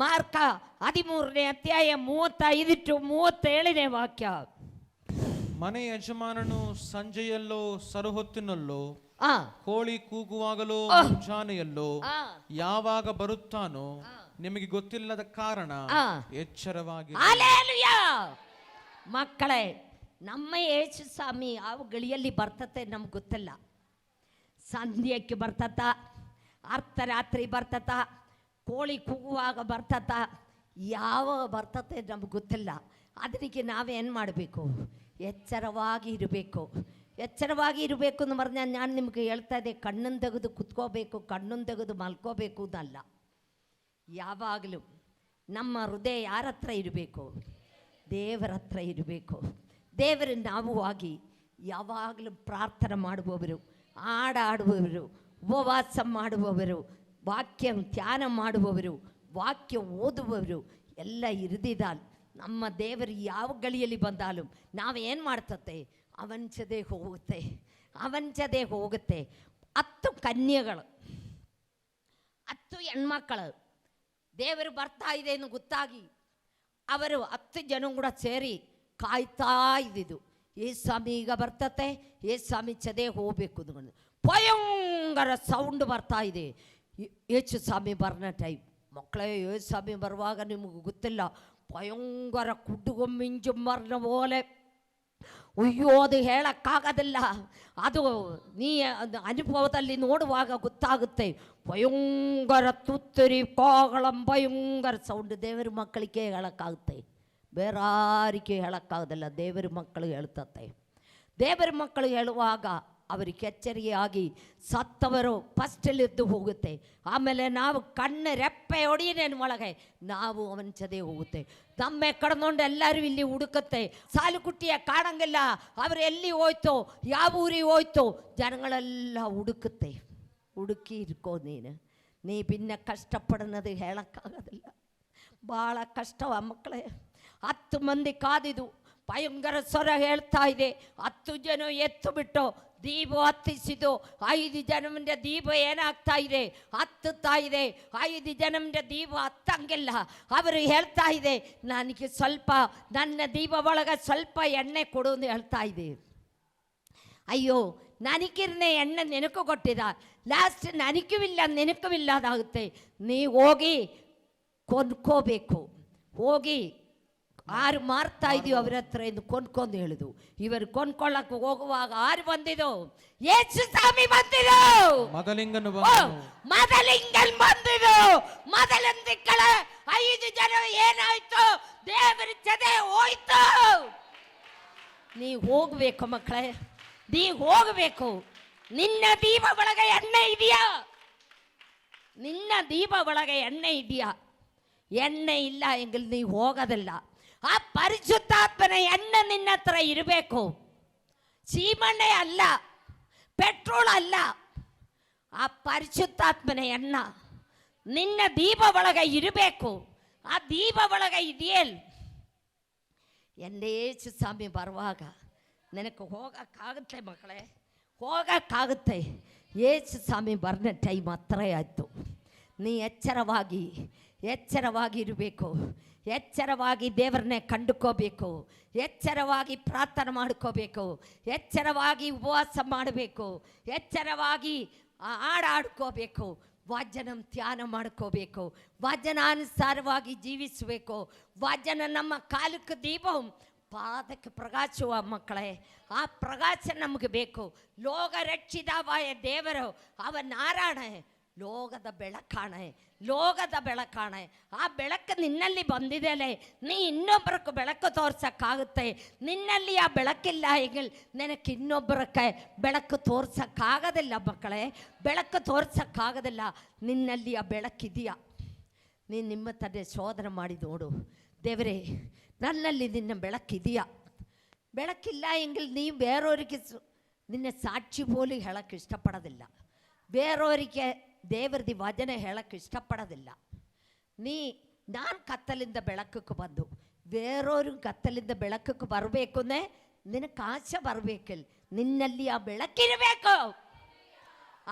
ಮಾರ್ಕ 13ನೇ ಅಧ್ಯಾಯ 35 to 37ನೇ ವಾಕ್ಯ. ಮನೆ ಯಜಮಾನನು ಸಂಜೆಯಲ್ಲೋ ಸರಹೊತ್ತಿನಲ್ಲೋ ಕೋಳಿ ಕೂಗುವಾಗಲೋ ಮುಂಜಾನೆಯಲ್ಲೋ ಯಾವಾಗ ಬರುತ್ತಾನೋ ನಿಮಗೆ ಗೊತ್ತಿಲ್ಲದ ಕಾರಣ ಎಚ್ಚರವಾಗಿ. ಮಕ್ಕಳೇ, ನಮ್ಮ ಯೇಸು ಸ್ವಾಮಿ ಯಾವ ಗಳಿಯಲ್ಲಿ ಬರ್ತತೆ ನಮ್ಗೆ ಗೊತ್ತಿಲ್ಲ. ಸಂಧ್ಯಕ್ಕೆ ಬರ್ತತ, ಅರ್ಧರಾತ್ರಿ ಬರ್ತತ, ಕೋಳಿ ಕೂಗುವಾಗ ಬರ್ತತ, ಯಾವ ಬರ್ತತೆ ನಮ್ಗೆ ಗೊತ್ತಿಲ್ಲ. ಅದಕ್ಕೆ ನಾವೇನು ಮಾಡಬೇಕು? ಎಚ್ಚರವಾಗಿ ಇರಬೇಕು. ಎಚ್ಚರವಾಗಿ ಇರಬೇಕು ಅಂತ പറഞ്ഞാൽ ನಾನು ನಿಮಗೆ ಹೇಳ್ತಾ ಇದ್ದೆ, ಕಣ್ಣನ್ನು ತೆಗೆದು ಕುತ್ಕೋಬೇಕು, ಕಣ್ಣನ್ನು ತೆಗೆದು ಮಲ್ಕೋಬೇಕು ಅನ್ನಲ್ಲ. ಯಾವಾಗಲೂ ನಮ್ಮ ಹೃದಯ ಯಾರ ಹತ್ರ ಇರಬೇಕು? ದೇವರ ಹತ್ರ ಇರಬೇಕು. ದೇವರ ನಾವು ಆಗಿ ಯಾವಾಗಲೂ ಪ್ರಾರ್ಥನೆ ಮಾಡುವವರು, ಹಾಡಾಡುವವರು, ಉಪವಾಸ ಮಾಡುವವರು, ವಾಕ್ಯ ಧ್ಯಾನ ಮಾಡುವವರು, ವಾಕ್ಯ ಓದುವವರು ಎಲ್ಲ ಇರಿದಿದ್ದಾಲ್. ನಮ್ಮ ದೇವರು ಯಾವ ಗಳಿಯಲ್ಲಿ ಬಂದಾலும் ನಾವೇನು ಮಾಡ್ತತೆ, ಅವಂಚದೆ ಹೋಗುತ್ತೆ, ಅವಂಚದೆ ಹೋಗುತ್ತೆ. 10 ಕನ್ಯೆಗಳು, 10 ಹೆಣ್ಮಕ್ಕಳು ದೇವರು ಬರ್ತಾ ಇದೆ ಎಂದು ಗೊತ್ತಾಗಿ ಅವರು 10 ಜನ ಕೂಡ ಸೇರಿ ಕಾಯ್ತಾ ಇದ್ದಿದ್ದು. ಸ್ವಾಮಿ ಈಗ ಬರ್ತತೆ, ಸ್ವಾಮಿ ಚದೆ ಹೋಗ್ಬೇಕು ಅಂದ್ಕೊಂಡು ಭಯಂಕರ ಸೌಂಡ್ ಬರ್ತಾ ಇದೆ. ಯೇಸು ಸ್ವಾಮಿ ಬರ್ನ ಟೈಮ್. ಮಕ್ಕಳೇ, ಸ್ವಾಮಿ ಬರುವಾಗ ನಿಮಗೆ ಗೊತ್ತಿಲ್ಲ, ಭಯಂಕರ ಕುಡುಗು ಮಿಂಜು ಮರ್ನ പോലെ. ಅಯ್ಯೋ, ಅದು ಹೇಳಕ್ಕಾಗೋದಿಲ್ಲ. ಅದು ನೀ ಅನುಭವದಲ್ಲಿ ನೋಡುವಾಗ ಗೊತ್ತಾಗುತ್ತೆ. ಭಯಂಕರ ತುತ್ತರಿ ಕೋಗಳಂ ಭಯಂಕರ ಸೌಂಡ್. ದೇವರ ಮಕ್ಕಳಿಗೆ ಹೇಳಕ್ಕಾಗುತ್ತೆ, ಬೇರೆ ಯಾರಿಗೆ ಹೇಳಕ್ಕಾಗೋದಿಲ್ಲ. ದೇವರ ಮಕ್ಕಳು ಹೇಳ್ತತೆ. ದೇವರ ಮಕ್ಕಳು ಹೇಳುವಾಗ ಅವರಿಗೆ ಎಚ್ಚರಿಕೆಯಾಗಿ ಸತ್ತವರು ಫಸ್ಟಲ್ಲಿದ್ದು ಹೋಗುತ್ತೆ. ಆಮೇಲೆ ನಾವು ಕಣ್ಣು ರೆಪ್ಪೆ ಹೊಡಿನೇನು ಒಳಗೆ ನಾವು ಅವಂಚದೆ ಹೋಗುತ್ತೆ. ನಮ್ಮ ಕಡ್ಕೊಂಡು ಎಲ್ಲರೂ ಇಲ್ಲಿ ಹುಡುಕುತ್ತೆ. ಸಾಲುಕುಟ್ಟಿಯ ಕಾಣಂಗಿಲ್ಲ, ಅವರು ಎಲ್ಲಿ ಹೋಯ್ತು, ಯಾವ ಊರಿಗೆ ಹೋಯ್ತು, ಜನಗಳೆಲ್ಲ ಹುಡುಕುತ್ತೆ. ಹುಡುಕಿ ಇರ್ಕೋ ನೀ ಭಿನ್ನ ಕಷ್ಟಪಡೋದು ಹೇಳಕ್ಕಾಗೋದಿಲ್ಲ. ಭಾಳ ಕಷ್ಟವ ಮಕ್ಕಳೇ. 10 ಮಂದಿ ಕಾದಿದು ಭಯಂಕರ ಸ್ವರ ಹೇಳ್ತಾ ಇದೆ. 10 ಜನ ಎತ್ತು ಬಿಟ್ಟು ದೀಪ ಹತ್ತಿಸಿದ್ದು. 5 ಜನಮಿಂದ ದೀಪ ಏನಾಗ್ತಾ ಇದೆ, ಹತ್ತುತ್ತಾ ಇದೆ. 5 ಜನಮಿಂದ ದೀಪ ಹತ್ತಂಗಿಲ್ಲ. ಅವರು ಹೇಳ್ತಾ ಇದೆ, ನನಗೆ ಸ್ವಲ್ಪ ನನ್ನ ದೀಪ ಒಳಗೆ ಸ್ವಲ್ಪ ಎಣ್ಣೆ ಕೊಡು ಅಂತ ಹೇಳ್ತಾ ಇದೆ. ಅಯ್ಯೋ, ನನಗಿರ್ನೆ ಎಣ್ಣೆ ನೆನಕು ಕೊಟ್ಟಿದ. ಲಾಸ್ಟ್ ನೆನಕವಿಲ್ಲ ಅದಾಗುತ್ತೆ. ನೀ ಹೋಗಿ ಕೊಂಡ್ಕೋಬೇಕು. ಹೋಗಿ ಆರು ಮಾರ್ತಾ ಇದೀವಿ ಅವ್ರ ಹತ್ರ ಎಂದು ಕೊಂಡ್ಕೊಂಡು ಹೇಳಿದು. ಇವರು ಕೊಂಡ್ಕೊಳ್ಳಕ್ಕೆ ಹೋಗುವಾಗ ಆರು ಬಂದಿದ್ದು, ಯೇಸು ಸ್ವಾಮಿ ಬಂದಿದ್ದು, ಮದಲಿಂಗನ್ ಬಂದಿದ್ದು. ಮದಲಿಂದಿಕ್ಕಳ 5 ಜನ ಏನಾಯ್ತು, ದೇವರ ಜೊತೆ ಹೋಯ್ತು. ನೀ ಹೋಗ್ಬೇಕು ಮಕ್ಕಳೇ, ನೀ ಹೋಗ್ಬೇಕು. ನಿನ್ನ ದೀಪ ಒಳಗೆ ಎಣ್ಣೆ ಇದೆಯಾ? ನಿನ್ನ ದೀಪ ಒಳಗೆ ಎಣ್ಣೆ ಇದೆಯಾ? ಎಣ್ಣೆ ಇಲ್ಲ ಎಂಗಲ್ ನೀ ಹೋಗೋದಿಲ್ಲ. ಆ ಪರಿಶುದ್ಧಾತ್ಮನ ಎಣ್ಣೆ ನಿನ್ನ ಹತ್ರ ಇರಬೇಕು. ಸೀಮೆಣ್ಣೆ ಅಲ್ಲ, ಪೆಟ್ರೋಲ್ ಅಲ್ಲ, ಆ ಪರಿಶುದ್ಧಾತ್ಮನ ಎಣ್ಣೆ ನಿನ್ನ ದೀಪ ಒಳಗೆ ಇರಬೇಕು. ಆ ದೀಪ ಒಳಗೆ ಇದೆಯಲ್ ಯೇಸು ಸ್ವಾಮಿ ಬರುವಾಗ ನಿನಗೆ ಹೋಗಕ್ಕಾಗುತ್ತೆ ಮಕ್ಕಳೇ, ಹೋಗಕ್ಕಾಗುತ್ತೆ. ಯೇಸು ಸ್ವಾಮಿ ಬರ್ನ ಟೈಮ್ ಹತ್ರ ಆಯಿತು. ನೀ ಎಚ್ಚರವಾಗಿ ಇರಬೇಕು. ಎಚ್ಚರವಾಗಿ ದೇವರನ್ನೇ ಕಂಡುಕೋಬೇಕು. ಎಚ್ಚರವಾಗಿ ಪ್ರಾರ್ಥನೆ ಮಾಡ್ಕೋಬೇಕು. ಎಚ್ಚರವಾಗಿ ಉಪವಾಸ ಮಾಡಬೇಕು. ಎಚ್ಚರವಾಗಿ ಹಾಡಾಡ್ಕೋಬೇಕು. ವಾಜನ ಧ್ಯಾನ ಮಾಡ್ಕೋಬೇಕು. ವಾಜನಾನುಸಾರವಾಗಿ ಜೀವಿಸಬೇಕು. ವಾಜನ ನಮ್ಮ ಕಾಲಕ್ಕೆ ದೀಪ, ಪಾದಕ್ಕೆ ಪ್ರಕಾಶವ ಮಕ್ಕಳೇ. ಆ ಪ್ರಕಾಶ ನಮಗೆ ಬೇಕು. ಲೋಕ ರಕ್ಷಿತವಾಯ ದೇವರು ಅವ ನಾರಾಯಣ ಲೋಕದ ಬೆಳಕಾಣೆ. ಆ ಬೆಳಕು ನಿನ್ನಲ್ಲಿ ಬಂದಿದೆಯಲ್ಲ, ನೀ ಇನ್ನೊಬ್ಬರಕ್ಕೆ ಬೆಳಕು ತೋರ್ಸಕ್ಕಾಗುತ್ತೆ. ನಿನ್ನಲ್ಲಿ ಆ ಬೆಳಕಿಲ್ಲ ಈಗ ನಿನಗೆ ಇನ್ನೊಬ್ಬರಕ್ಕೆ ಬೆಳಕು ತೋರ್ಸಕ್ಕಾಗೋದಿಲ್ಲ ಮಕ್ಕಳೇ, ಬೆಳಕು ತೋರ್ಸಕ್ಕಾಗೋದಿಲ್ಲ. ನಿನ್ನಲ್ಲಿ ಆ ಬೆಳಕಿದೆಯಾ? ನೀನು ನಿಮ್ಮ ತಂದೆ ಶೋಧನೆ ಮಾಡಿ ನೋಡು. ದೇವರೇ, ನನ್ನಲ್ಲಿ ನಿನ್ನ ಬೆಳಕಿದೆಯಾ? ಬೆಳಕಿಲ್ಲ ಎಂಗಿಲ್ ನೀ ಬೇರೆಯವರಿಗೆ ನಿನ್ನ ಸಾಕ್ಷಿ ಪೋಲಿ ಹೇಳಕ್ಕೆ ಇಷ್ಟಪಡೋದಿಲ್ಲ. ಬೇರೆಯವರಿಗೆ ದೇವರದಿ ವಚನ ಹೇಳಕ್ಕೆ ಇಷ್ಟಪಡೋದಿಲ್ಲ. ನಾನು ಕತ್ತಲಿಂದ ಬೆಳಕಕ್ಕೆ ಬಂದು ಬೇರೆಯವ್ರ ಕತ್ತಲಿಂದ ಬೆಳಕಕ್ಕೆ ಬರಬೇಕು ಅಂದರೆ ನಿನಗೆ ಆಸೆ ಬರಬೇಕಿಲ್ಲ. ನಿನ್ನಲ್ಲಿ ಆ ಬೆಳಕಿರಬೇಕು.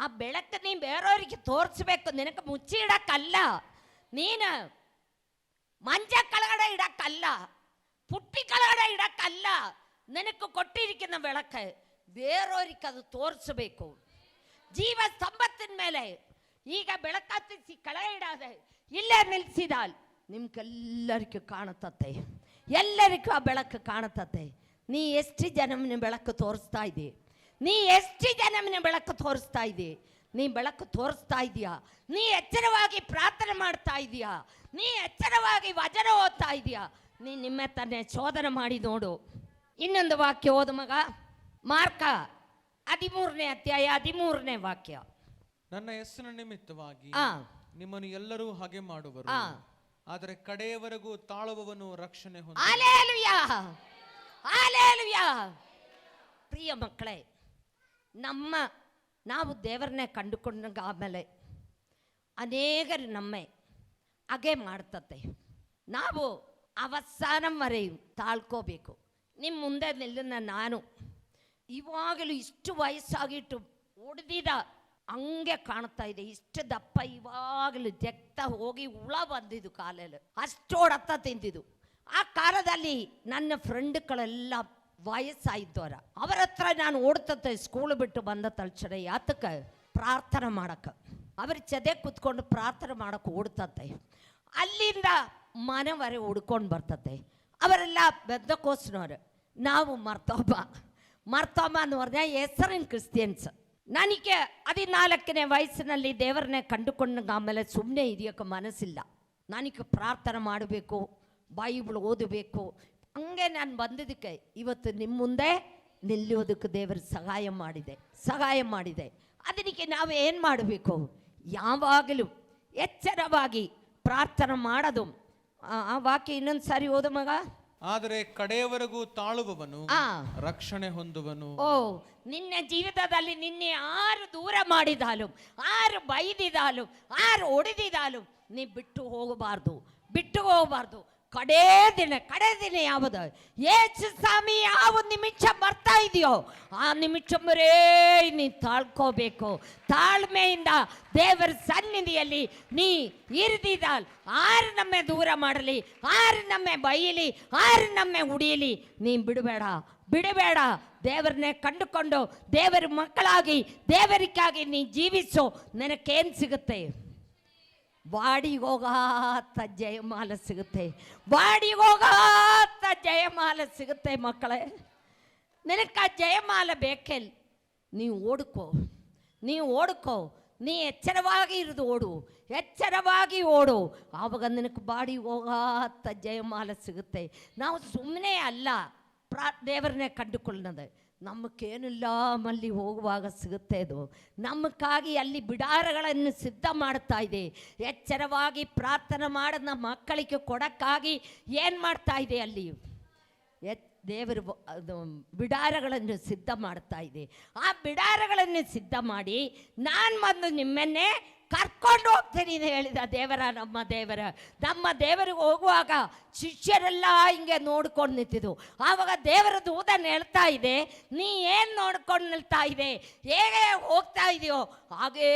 ಆ ಬೆಳಕು ನೀನು ಬೇರೆಯವ್ರಿಗೆ ತೋರಿಸ್ಬೇಕು. ನಿನಗೆ ಮುಚ್ಚಿ ಇಡಕ್ಕಲ್ಲ, ನೀನು ಮಂಚ ಕೆಳಗಡೆ ಇಡಕ್ಕಲ್ಲ, ಪುಟ್ಟಿ ಕೆಳಗಡೆ ಇಡಕ್ಕಲ್ಲ. ನಿನಗೆ ಕೊಟ್ಟಿರಿಕಿನ ಬೆಳಕು ಬೇರೆಯವ್ರಿಗೆ ಅದು ತೋರಿಸ್ಬೇಕು. ಜೀವ ಸ್ತಂಭத்தின் ಮೇಲೆ ಈಗ ಬೆಳಕತ್ತಿಸಿ ಕೆಳಗೆ ಇಡಾದೆ ಇಲ್ಲೇ ನಿಲ್ಸಿದಾಲ್ ನಿಮ್ಗೆಲ್ಲರಿಗೂ ಕಾಣುತ್ತೆ. ಎಲ್ಲರಿಗೂ ಆ ಬೆಳಕು ಕಾಣುತ್ತೆ. ನೀ ಎಷ್ಟು ಜನಮನ ಬೆಳಕು ತೋರಿಸ್ತಾ ಇದ್ದೀ? ನೀ ಬೆಳಕು ತೋರಿಸ್ತಾ ಇದೀಯಾ? ನೀ ಎಚ್ಚರವಾಗಿ ಪ್ರಾರ್ಥನೆ ಮಾಡ್ತಾ ಇದೀಯಾ? ನೀ ಎಚ್ಚರವಾಗಿ ವಚನ ಓದ್ತಾ ಇದೀಯಾ? ನೀ ನಿಮ್ಮ ತನ್ನೇ ಶೋಧನೆ ಮಾಡಿ ನೋಡು. ಇನ್ನೊಂದು ವಾಕ್ಯ ಓದು ಮಗ. ಮಾರ್ಕ 13ನೇ ಅಧ್ಯಾಯ 13ನೇ ವಾಕ್ಯ. ನನ್ನ ಹೆಸರಿನ ನಿಮಿತ್ತವಾಗಿ ನಿಮ್ಮನ್ನು ಎಲ್ಲರೂ ಹಾಗೆ ಮಾಡುವರು, ಆದರೆ ಕಡೆಯವರೆಗೂ ತಾಳುವವನು ರಕ್ಷಣೆ ಹೊಂದುವನು. Hallelujah, hallelujah. ಪ್ರಿಯ ಮಕ್ಕಳೇ, ನಾವು ದೇವರನ್ನೇ ಕಂಡುಕೊಂಡಾಗ ಆಮೇಲೆ ಅನೇಕರು ನಮ್ಮೆ ಹಾಗೆ ಮಾಡ್ತತೆ. ನಾವು ಅವಸಾನವರೆಯೂ ತಾಳ್ಕೋಬೇಕು. ನಿಮ್ಮ ಮುಂದೆ ನಿಲ್ಲನ್ನ ನಾನು ಇವಾಗಲೂ ಇಷ್ಟು ವಯಸ್ಸಾಗಿಟ್ಟು ಹೊಡೆದಿದ ಹಂಗೆ ಕಾಣ್ತಾ ಇದೆ. ಇಷ್ಟು ದಪ್ಪ ಇವಾಗಲೂ ಜಗ್ತಾ ಹೋಗಿ ಹುಳ ಬಂದಿದ್ದು ಕಾಲಲ್ಲಿ, ಅಷ್ಟು ಹೊಡತ್ತ ತಿಂದಿದ್ದು. ಆ ಕಾಲದಲ್ಲಿ ನನ್ನ ಫ್ರೆಂಡ್ಗಳೆಲ್ಲ ವಯಸ್ಸಾಯಿದ್ದವರ, ಅವರ ಹತ್ರ ನಾನು ಓಡ್ತತೆ ಸ್ಕೂಲ್ ಬಿಟ್ಟು ಬಂದ ತಕ್ಷಣ. ಯಾತಕ್ಕೆ? ಪ್ರಾರ್ಥನೆ ಮಾಡಕ್ಕೆ. ಅವ್ರ ಚದೆ ಕೂತ್ಕೊಂಡು ಪ್ರಾರ್ಥನೆ ಮಾಡಕ್ಕೆ ಓಡ್ತತೆ. ಅಲ್ಲಿಂದ ಮನೆವರೆ ಹುಡ್ಕೊಂಡು ಬರ್ತತೆ. ಅವರೆಲ್ಲ ಬೆದ್ದಕೋಸ್ನವ್ರು. ನಾವು ಮರ್ತೊಬ್ಬ ಅನ್ನೋರ್ನ ಹೆಸರಿನ ಕ್ರಿಸ್ಟಿಯನ್ಸ್. ನನಗೆ 14ನೇ ವಯಸ್ಸಿನಲ್ಲಿ ದೇವರನ್ನೇ ಕಂಡುಕೊಂಡಾಗ ಆಮೇಲೆ ಸುಮ್ಮನೆ ಇದೆಯೋಕ್ಕೆ ಮನಸ್ಸಿಲ್ಲ. ನನಗೆ ಪ್ರಾರ್ಥನೆ ಮಾಡಬೇಕು, ಬೈಬಲ್ ಓದಬೇಕು. ಹಂಗೆ ನಾನು ಬಂದಿದ್ದಕ್ಕೆ ಇವತ್ತು ನಿಮ್ಮ ಮುಂದೆ ನಿಲ್ಲುವುದಕ್ಕೆ ದೇವರು ಸಹಾಯ ಮಾಡಿದೆ. ಅದಕ್ಕೆ ನಾವು ಏನು ಮಾಡಬೇಕು? ಯಾವಾಗಲೂ ಎಚ್ಚರವಾಗಿ ಪ್ರಾರ್ಥನೆ ಮಾಡೋದು. ಆ ವಾಕ್ಯ ಇನ್ನೊಂದು ಸಾರಿ ಓದು ಮಗ. ಆದರೆ ಕಡೆಯವರೆಗೂ ತಾಳುವವನು ರಕ್ಷಣೆ ಹೊಂದುವನು. ನಿನ್ನ ಜೀವಿತದಲ್ಲಿ ನಿನ್ನೆ ಆರು ದೂರ ಮಾಡಿದಾಲು, ಆರು ಬೈದಿದಾಲು, ಆರು ಹೊಡೆದಿದಾಲು, ನೀ ಬಿಟ್ಟು ಹೋಗಬಾರ್ದು. ಕಡೇ ದಿನ ಯಾವುದು? ಏಸು ಸ್ವಾಮಿ ಯಾವ ನಿಮಿಷ ಬರ್ತಾ ಇದೆಯೋ ಆ ನಿಮಿಷ ಬರೇ ನೀ ತಾಳ್ಕೋಬೇಕು. ತಾಳ್ಮೆಯಿಂದ ದೇವರ ಸನ್ನಿಧಿಯಲ್ಲಿ ನೀ ಇರಿದಿದ್ದಾಲ್. ಆರು ನಮ್ಮೆ ದೂರ ಮಾಡಲಿ, ಆರು ನಮ್ಮೆ ಬೈಯಲಿ, ಆರು ನಮ್ಮೆ ಉಡಿಯಲಿ, ನೀ ಬಿಡಬೇಡ. ದೇವರನ್ನೇ ಕಂಡುಕೊಂಡು ದೇವರ ಮಕ್ಕಳಾಗಿ ದೇವರಿಗಾಗಿ ನೀ ಜೀವಿಸು. ನನಗೇನು ಸಿಗುತ್ತೆ? ವಾಡಿಗೋಗಾತ ಜಯಮಾಲ ಸಿಗುತ್ತೆ. ಮಕ್ಕಳೇ, ನಿನಗೆ ಆ ಜಯಮಾಲ ಬೇಕೇ? ನೀವು ಓಡ್ಕೋ. ನೀ ಎಚ್ಚರವಾಗಿ ಓಡು. ಆವಾಗ ನಿನಗೆ ಬಾಡಿ ಹೋಗಾತ ಜಯಮಾಲ ಸಿಗುತ್ತೆ. ನಾವು ಸುಮ್ಮನೆ ಅಲ್ಲ ದೇವರನ್ನೇ ಕಂಡುಕೊಳ್ಳೋದು. ನಮಗೇನಿಲ್ಲ ಅಲ್ಲಿ ಹೋಗುವಾಗ ಸಿಗುತ್ತೆ. ಅದು ನಮಗಾಗಿ ಅಲ್ಲಿ ಬಿಡಾರಗಳನ್ನು ಸಿದ್ಧ ಮಾಡ್ತಾ ಇದೆ. ಎಚ್ಚರವಾಗಿ ಪ್ರಾರ್ಥನೆ ಮಾಡೋದು ನಮ್ಮ ಮಕ್ಕಳಿಗೆ ಕೊಡಕ್ಕಾಗಿ ಏನು ಮಾಡ್ತಾ ಇದೆ? ಅಲ್ಲಿ ದೇವರು ಬಿಡಾರಗಳನ್ನು ಸಿದ್ಧ ಮಾಡ್ತಾ ಇದೆ. ಆ ಬಿಡಾರಗಳನ್ನು ಸಿದ್ಧ ಮಾಡಿ ನಾನು ಬಂದು ನಿಮ್ಮನ್ನೇ ಕರ್ಕೊಂಡು ಹೋಗ್ತೀನಿ ಅಂತ ಹೇಳಿದ ನಮ್ಮ ದೇವರಿಗೆ ಹೋಗುವಾಗ ಶಿಷ್ಯರೆಲ್ಲ ಹಿಂಗೆ ನೋಡ್ಕೊಂಡು ನಿಂತಿದ್ದು. ಆವಾಗ ದೇವರ ದೂತನ ಹೇಳ್ತಾ ಇದೆ, ನೀ ಏನು ನೋಡ್ಕೊಂಡು ನಿಲ್ತಾ ಇದೆ? ಹೇಗೆ ಹೋಗ್ತಾ ಇದೆಯೋ ಹಾಗೇ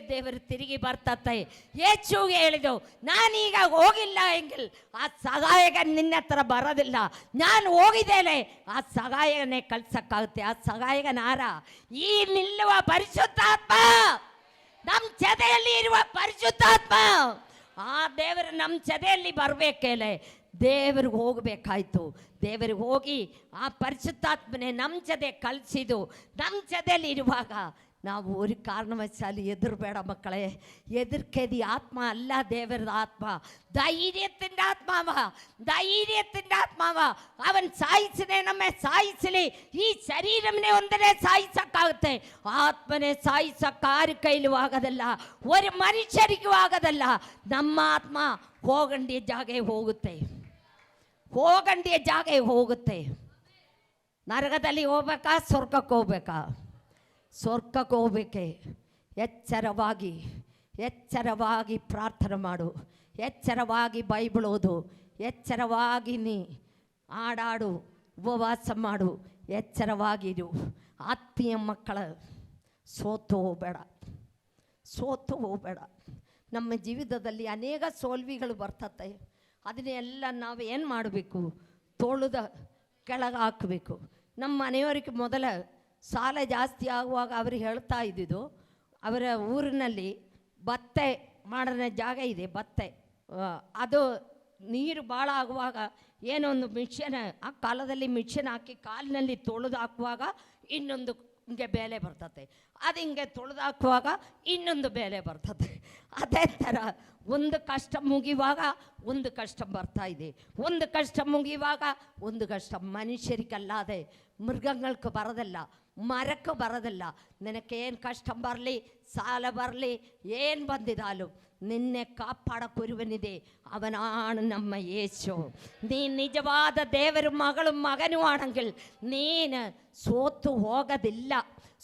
ದೇವರು ತಿರುಗಿ ಬರ್ತತೆ. ಯೇಸುವಿಗೆ ಹೇಳಿದು, ನಾನೀಗ ಹೋಗಿಲ್ಲ ಎಂಗಿಲ್ ಆ ಸಹಾಯಕ ನಿನ್ನ ಹತ್ರ ಬರೋದಿಲ್ಲ. ನಾನು ಹೋಗಿದ್ದೇನೆ, ಆ ಸಹಾಯಕನೇ ಕಳ್ಸಕ್ಕಾಗುತ್ತೆ. ಆ ಸಹಾಯಕನಾರ? ಈ ನಿಲ್ಲುವ ಪರಿಶುದ್ಧಾತ್ಮ, ನಮ್ಮ ಜೊತೆಯಲ್ಲಿ ಇರುವ ಪರಿಶುದ್ಧಾತ್ಮ. ಆ ದೇವರು ನಮ್ಮ ಜೊತೆಯಲ್ಲಿ ಬರಬೇಕೇಲೆ ದೇವರಿಗೆ ಹೋಗಬೇಕಾಯ್ತು. ದೇವರಿಗೆ ಹೋಗಿ ಆ ಪರಿಶುದ್ಧಾತ್ಮನೇ ನಮ್ಮ ಜೊತೆ ಕಲಿಸಿದು. ನಮ್ಮ ಜೊತೆಯಲ್ಲಿ ಇರುವಾಗ ನಾವು ಒಂದು ಕಾರಣವಶಾಲಿ ಹೆದರಬೇಡ ಮಕ್ಕಳೇ. ಹೆದರ್ಕೆದಿ ಆತ್ಮ ಅಲ್ಲ, ದೇವರದ ಆತ್ಮ. ಧೈರ್ಯത്തിൻ്റെ ആത്മാവ. അവൻ നമ്മെ സായിച്ചലി. ഈ ശരീരമിനെ ഒന്നിനെ സായിച്ചക്കാകത്തെ, ആത്മനെ സായിച്ചക്കാര് കയ്യിലും ಆಗದಲ್ಲ, ഒരു മനുഷ്യരിക്കും ಆಗದಲ್ಲ. ನಮ್ಮ ಆತ್ಮ ಹೋಗಂಡಿಯ ಜಾಗೆ ಹೋಗುತ್ತೆ. ನರಕದಲ್ಲಿ ಹೋಗ್ಬೇಕಾ? ಸ್ವರ್ಗಕ್ಕೆ ಹೋಗ್ಬೇಕೆ? ಎಚ್ಚರವಾಗಿ ಪ್ರಾರ್ಥನೆ ಮಾಡು. ಎಚ್ಚರವಾಗಿ ಬೈಬಲ್ ಓದು. ಎಚ್ಚರವಾಗಿ ನೀ ಆಡಾಡು, ಉಪವಾಸ ಮಾಡು. ಎಚ್ಚರವಾಗಿರು. ಆತ್ಮೀಯ ಮಕ್ಕಳ, ಸೋತು ಹೋಗಬೇಡ. ನಮ್ಮ ಜೀವಿತದಲ್ಲಿ ಅನೇಕ ಸೋಲ್ವಿಗಳು ಬರ್ತತೆ. ಅದನ್ನೆಲ್ಲ ನಾವು ಏನು ಮಾಡಬೇಕು? ತೊಳೆದ ಕೆಳಗೆ ಹಾಕಬೇಕು. ನಮ್ಮ ಮನೆಯವರಿಗೆ ಮೊದಲ ಸಾಲ ಜಾಸ್ತಿ ಆಗುವಾಗ ಅವರು ಹೇಳ್ತಾ ಇದ್ದಿದ್ದು, ಅವರ ಊರಿನಲ್ಲಿ ಭತ್ತೆ ಮಾಡೋಣ ಜಾಗ ಇದೆ, ಭತ್ತೆ ಅದು ನೀರು ಭಾಳ ಆಗುವಾಗ ಏನೋ ಒಂದು ಮಿಷನ್, ಆ ಕಾಲದಲ್ಲಿ ಮಿಷನ್ ಹಾಕಿ ಕಾಲಿನಲ್ಲಿ ತೊಳೆದು ಹಾಕುವಾಗ ಇನ್ನೊಂದು ಹಿಂಗೆ ಬೇಲೆ ಬರ್ತದೆ. ಅದು ಹಿಂಗೆ ತೊಳೆದು ಹಾಕುವಾಗ ಇನ್ನೊಂದು ಬೇಲೆ ಬರ್ತದೆ. ಅದೇ ಥರ ಒಂದು ಕಷ್ಟ ಮುಗಿಯುವಾಗ ಒಂದು ಕಷ್ಟ ಬರ್ತಾ ಇದೆ. ಒಂದು ಕಷ್ಟ ಮುಗಿಯುವಾಗ ಒಂದು ಕಷ್ಟ. ಮನುಷ್ಯರಿಗಲ್ಲಾದೆ ಮೃಗങ്ങൾക്ക് ಬರೋದಲ್ಲ. മരക്ക് ಬರೋದಿಲ್ಲ. നിനക്കേನು കഷ്ടം ಬರಲಿ, ಸಾಲ ಬರಲಿ, ಏನು ಬಂದಿದಾലും നിന്നെ കാപ്പാടക്കൊരുവനിದೆ, അവനാണ് നമ്മ യേശു. നീ ನಿಜವಾದ ದೇವರ ಮಗಳು ಮಗನೂ ಆണെങ്കിൽ ನೀನು ಸೋತು ಹೋಗೋದಿಲ್ಲ.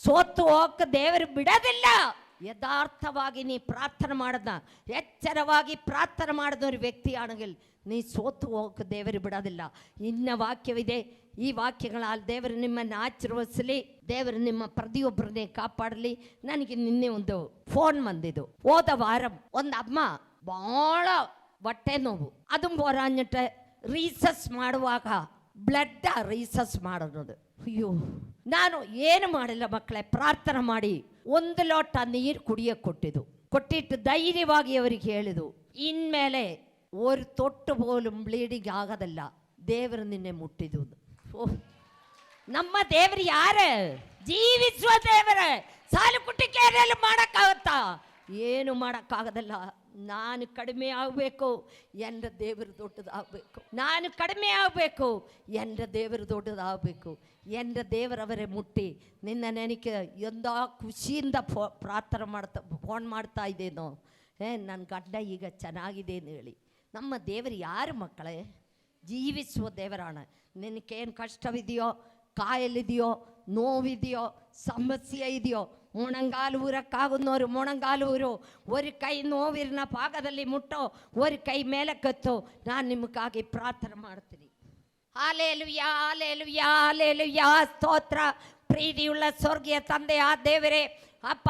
ಸೋತು ಹೋಗಕ್ಕೆ ದೇವರು ಬಿಡೋದಿಲ್ಲ. ಯಥಾರ್ಥವಾಗಿ ನೀ ಪ್ರಾರ್ಥನೆ ಮಾಡದ, ಎಚ್ಚರವಾಗಿ ಪ್ರಾರ್ಥನೆ ಮಾಡಿದ ഒരു വ്യക്തിയാണെങ്കിൽ നീ ಸೋತು ಹೋಗಕ್ಕೆ ದೇವರು ಬಿಡೋದಿಲ್ಲ. ಇನ್ನ ವಾಕ್ಯವಿದೆ. ಈ ವಾಕ್ಯಗಳಾൽ ದೇವರು ನಿಮ್ಮನ್ನು ಆಶೀರ್ವದಿಸಲಿ, ದೇವರು ನಿಮ್ಮ ಪ್ರತಿಯೊಬ್ಬರನ್ನೇ ಕಾಪಾಡಲಿ. ನನಗೆ ನಿನ್ನೆ ಒಂದು ಫೋನ್ ಬಂದಿದ್ದು. ಹೋದ ವಾರ ಒಂದು ಅಮ್ಮ ಭಾಳ ಹೊಟ್ಟೆ ನೋವು, ಅದು ಪೋರಾഞ്ഞിട്ട് ರೀಸಸ್ ಮಾಡುವಾಗ ಬ್ಲಡ್ ರೀಸಸ್ ಮಾಡೋದು. ಅಯ್ಯೋ, ನಾನು ಏನು ಮಾಡಿಲ್ಲ ಮಕ್ಕಳೇ, ಪ್ರಾರ್ಥನೆ ಮಾಡಿ 1 ಲೋಟ ನೀರು ಕುಡಿಯಕ್ಕೆ ಕೊಟ್ಟಿಟ್ಟು ಧೈರ್ಯವಾಗಿ ಅವರಿಗೆ ಹೇಳಿದು, ಇನ್ಮೇಲೆ ഒരു തൊട്ട് പോലും ബ്ലീഡിങ് ആകതല്ല, ದೇವರು ನಿನ್ನೆ ಮುಟ್ಟಿದು. ನಮ್ಮ ದೇವರು ಯಾರು? ಜೀವಿಸುವ ದೇವರು. ಸಾಲು ಕುಟ್ಟಿಕೆ ಏನೆಲ್ಲ ಮಾಡೋಕ್ಕಾಗತ್ತಾ? ಏನು ಮಾಡೋಕ್ಕಾಗದಲ್ಲ. ನಾನು ಕಡಿಮೆ ಆಗಬೇಕು, എൻ്റെ ದೇವರು ದೊಡ್ಡದಾಗಬೇಕು. ನಾನು ಕಡಿಮೆ ಆಗಬೇಕು, എൻ്റെ ದೇವರು ದೊಡ್ಡದಾಗಬೇಕು. എൻ്റെ ದೇವರವರೇ ಮುಟ್ಟಿ ನಿನ್ನ ನನಗೆ ಎಂದ ಖುಷಿಯಿಂದ ಪ್ರಾರ್ಥನೆ ಫೋನ್ ಮಾಡ್ತಾ ಇದ್ದೇನೋ, ನನ್ನ ಗಂಡ ಈಗ ಚೆನ್ನಾಗಿದೆ ಅಂತ ಹೇಳಿ. ನಮ್ಮ ದೇವರು ಯಾರು ಮಕ್ಕಳೇ? ಜೀವಿಸುವ ದೇವರಾണ്. ನಿನಗೇನು ಕಷ್ಟವಿದೆಯೋ, ಕಾಯಲಿದೆಯೋ, ನೋವಿದೆಯೋ, ಸಮಸ್ಯೆ ಇದೆಯೋ, മുണങ്കാൽ ഊരക്കാകുന്നവർ മുണങ്കാൽ ഊരു. ഒരു കൈ നോവിരുന്ന ഭാഗದಲ್ಲಿ ಮುಟ್ಟೋ, ഒരു ಕೈ ಮೇಲಕ್ಕೆತ್ತೋ. ನಾನು ನಿಮಗಾಗಿ ಪ್ರಾರ್ಥನೆ ಮಾಡ್ತೀನಿ. ಹಾಲೆಲೂಯಾ, ಹಾಲೆಲೂಯಾ, ಹಾಲೆಲೂಯಾ, ಸ್ತೋತ್ರ. ಪ್ರೀತಿಯುಳ್ಳ ಸ್ವರ್ಗೀಯ ತಂದೆಯ ದೇವರೇ, ಅಪ್ಪ,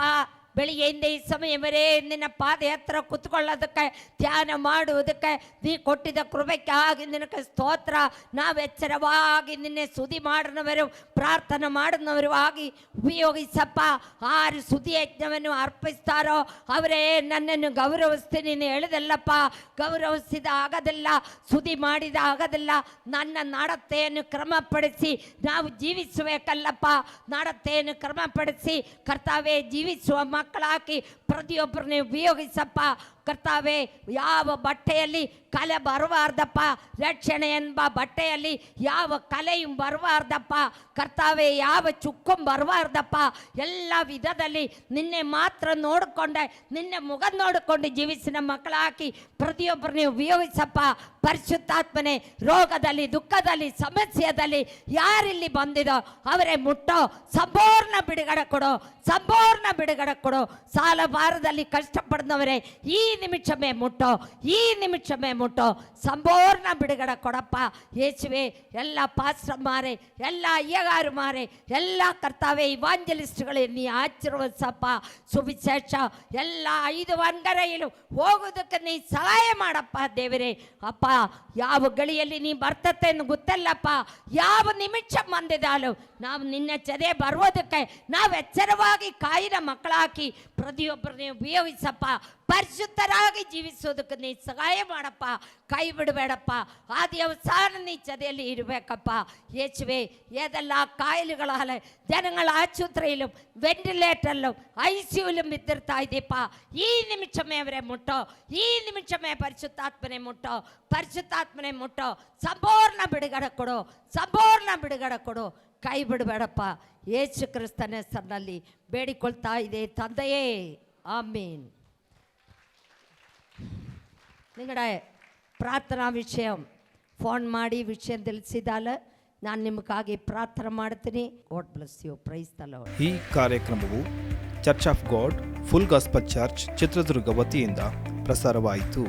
ಬೆಳಿಗ್ಗೆಯಿಂದ ಈ ಸಮಯವರೇ ನಿನ್ನ ಪಾದಯಾತ್ರ ಕುತ್ಕೊಳ್ಳೋದಕ್ಕೆ, ಧ್ಯಾನ ಮಾಡುವುದಕ್ಕೆ ನೀ ಕೊಟ್ಟಿದ್ದ ಕೃಪೆಗಾಗಿ ನಿನಗೆ ಸ್ತೋತ್ರ. ನಾವು ಎಚ್ಚರವಾಗಿ ನಿನ್ನೆ ಸ್ತುತಿ ಮಾಡಿದವರು, ಪ್ರಾರ್ಥನೆ ಮಾಡಿದವರು ಆಗಿ ಉಪಯೋಗಿಸಪ್ಪ. ಆರು ಸ್ತುತಿ ಯಜ್ಞವನ್ನು ಅರ್ಪಿಸ್ತಾರೋ ಅವರೇ ನನ್ನನ್ನು ಗೌರವಿಸ್ತೀನಿ ನೀನು ಹೇಳಿದಲ್ಲಪ್ಪ. ಗೌರವಿಸಿದ ಆಗೋದಿಲ್ಲ, ಸ್ತುತಿ ಮಾಡಿದ ಆಗೋದಿಲ್ಲ. ನನ್ನ ನಡತೆಯನ್ನು ಕ್ರಮಪಡಿಸಿ ನಾವು ಜೀವಿಸಬೇಕಲ್ಲಪ್ಪ. ನಡತೆಯನ್ನು ಕ್ರಮಪಡಿಸಿ ಕರ್ತಾವೇ ಜೀವಿಸುವ ಮಕ್ಕಳಾಕಿ ಪ್ರತಿಯೊಬ್ಬರನ್ನೇ ಉಪಯೋಗಿಸಪ್ಪ. ಕರ್ತಾವೆ, ಯಾವ ಬಟ್ಟೆಯಲ್ಲಿ ಕಲೆ ಬರಬಾರ್ದಪ್ಪ. ರಕ್ಷಣೆ ಎಂಬ ಬಟ್ಟೆಯಲ್ಲಿ ಯಾವ ಕಲೆಯು ಬರಬಾರ್ದಪ್ಪ. ಕರ್ತಾವೆ, ಯಾವ ಚುಕ್ಕಂ ಬರಬಾರ್ದಪ್ಪ. ಎಲ್ಲ ವಿಧದಲ್ಲಿ ನಿನ್ನೆ ಮಾತ್ರ ನೋಡಿಕೊಂಡೆ, ನಿನ್ನೆ ಮುಖ ನೋಡಿಕೊಂಡು ಜೀವಿಸಿದ ಮಕ್ಕಳಾಕಿ ಪ್ರತಿಯೊಬ್ಬರನ್ನೇ ಉಪಯೋಗಿಸಪ್ಪ. ಪರಿಶುದ್ಧಾತ್ಮನೆ, ರೋಗದಲ್ಲಿ, ದುಃಖದಲ್ಲಿ, ಸಮಸ್ಯೆಯಲ್ಲಿ ಯಾರಿಲ್ಲಿ ಬಂದಿದೋ ಅವರೇ ಮುಟ್ಟೋ. ಸಂಪೂರ್ಣ ಬಿಡುಗಡೆ ಕೊಡೋ, ಸಂಪೂರ್ಣ ಬಿಡುಗಡೆ ಕೊಡೋ. ಸಾಲ ಭಾರದಲ್ಲಿ ಕಷ್ಟಪಡಿದವರೇ ಈ ನಿಮಿಷಮೇ ಮುಟ್ಟೋ, ಈ ನಿಮಿಷಮೇ ಮುಟ್ಟೋ. ಸಂಪೂರ್ಣ ಬಿಡುಗಡೆ ಕೊಡಪ್ಪ ಯೇಸುವೆ. ಎಲ್ಲ ಪಾಸ್ಟರ್ಮಾರೆ, ಎಲ್ಲ ಅಯ್ಯಗಾರುಮಾರೆ, ಎಲ್ಲ ಕರ್ತಾವೆ ಇವಾಂಜಲಿಸ್ಟ್ಗಳೇ ನೀ ಆಶೀರ್ವದಿಸಪ್ಪ. ಸುವಿಶೇಷ ಎಲ್ಲ 5 ಅಂಗರೈಲು ಹೋಗೋದಕ್ಕೆ ನೀ ಸಹಾಯ ಮಾಡಪ್ಪ ದೇವರೇ. ಅಪ್ಪ, ಯಾವ ಗಳಿಯಲ್ಲಿ ನೀ ಬರ್ತತೆ ಎಂದು ಗೊತ್ತಲ್ಲಪ್ಪ. ಯಾವ ನಿಮಿಷ ಬಂದಿದ್ದಾಲು ನಾವು ನಿನ್ನ ಜೊತೆ ಬರುವುದಕ್ಕೆ ನಾವು ಎಚ್ಚರವಾಗಿ ಕಾಯಿನ ಮಕ್ಕಳಾಕಿ ಪ್ರತಿಯೊಬ್ಬರನ್ನೇ ಉಪಯೋಗಿಸಪ್ಪ. ಪರಿಶುದ್ಧರಾಗಿ ಜೀವಿಸೋದಕ್ಕೆ ನೀ ಸಹಾಯ ಮಾಡಪ್ಪ. ಕೈ ಬಿಡಬೇಡಪ್ಪ. ಆದಿ ಅವಸಾನ ನೀ ಜೊತೆಯಲ್ಲಿ ಇರಬೇಕಪ್ಪ ಯೇಸುವೆ. ഏതെല്ല കായലുകളാൽ ജനങ്ങൾ ആശുപത്രിയിലും വെന്റിലേറ്ററിലും ICUവിലും വിത്തിർത്താ ഇതേപ്പ. ഈ നിമിഷമേ അവരെ മുട്ടോ, ഈ നിമിഷമേ ಪರಿಶುದ್ಧಾತ್ಮನೆ ಮುಟ್ಟೋ, ಪರಿಶುದ್ಧಾತ್ಮನೆ ಮುಟ್ಟೋ. ಸಂಪೂರ್ಣ ಬಿಡುಗಡೆ ಕೊಡು, ಸಂಪೂರ್ಣ ಬಿಡುಗಡೆ ಕೊಡು. ಕೈ ಬಿಡಬೇಡಪ್ಪ. ಯೇಸು ಕ್ರಿಸ್ತನ ಹೆಸರಿನಲ್ಲಿ ಬೇಡಿಕೊಳ್ತಾ ಇದೆ ತಂದೆಯೇ, ಆಮೀನ್. നിങ്ങളുടെ പ്രാർത്ഥനാ വിഷയം ഫോൺ ಮಾಡಿ ವಿಷಯ ತಿಳಿಸಿದಾಲ ನಾನು ನಿಮಗಾಗಿ ಪ್ರಾರ್ಥನೆ ಮಾಡ್ತೀನಿ. God bless you. Praise the Lord. ಈ ಕಾರ್ಯಕ್ರಮವು church of God full gospel church Chitradurga ವತಿಯಿಂದ ಪ್ರಸಾರವಾಯಿತು.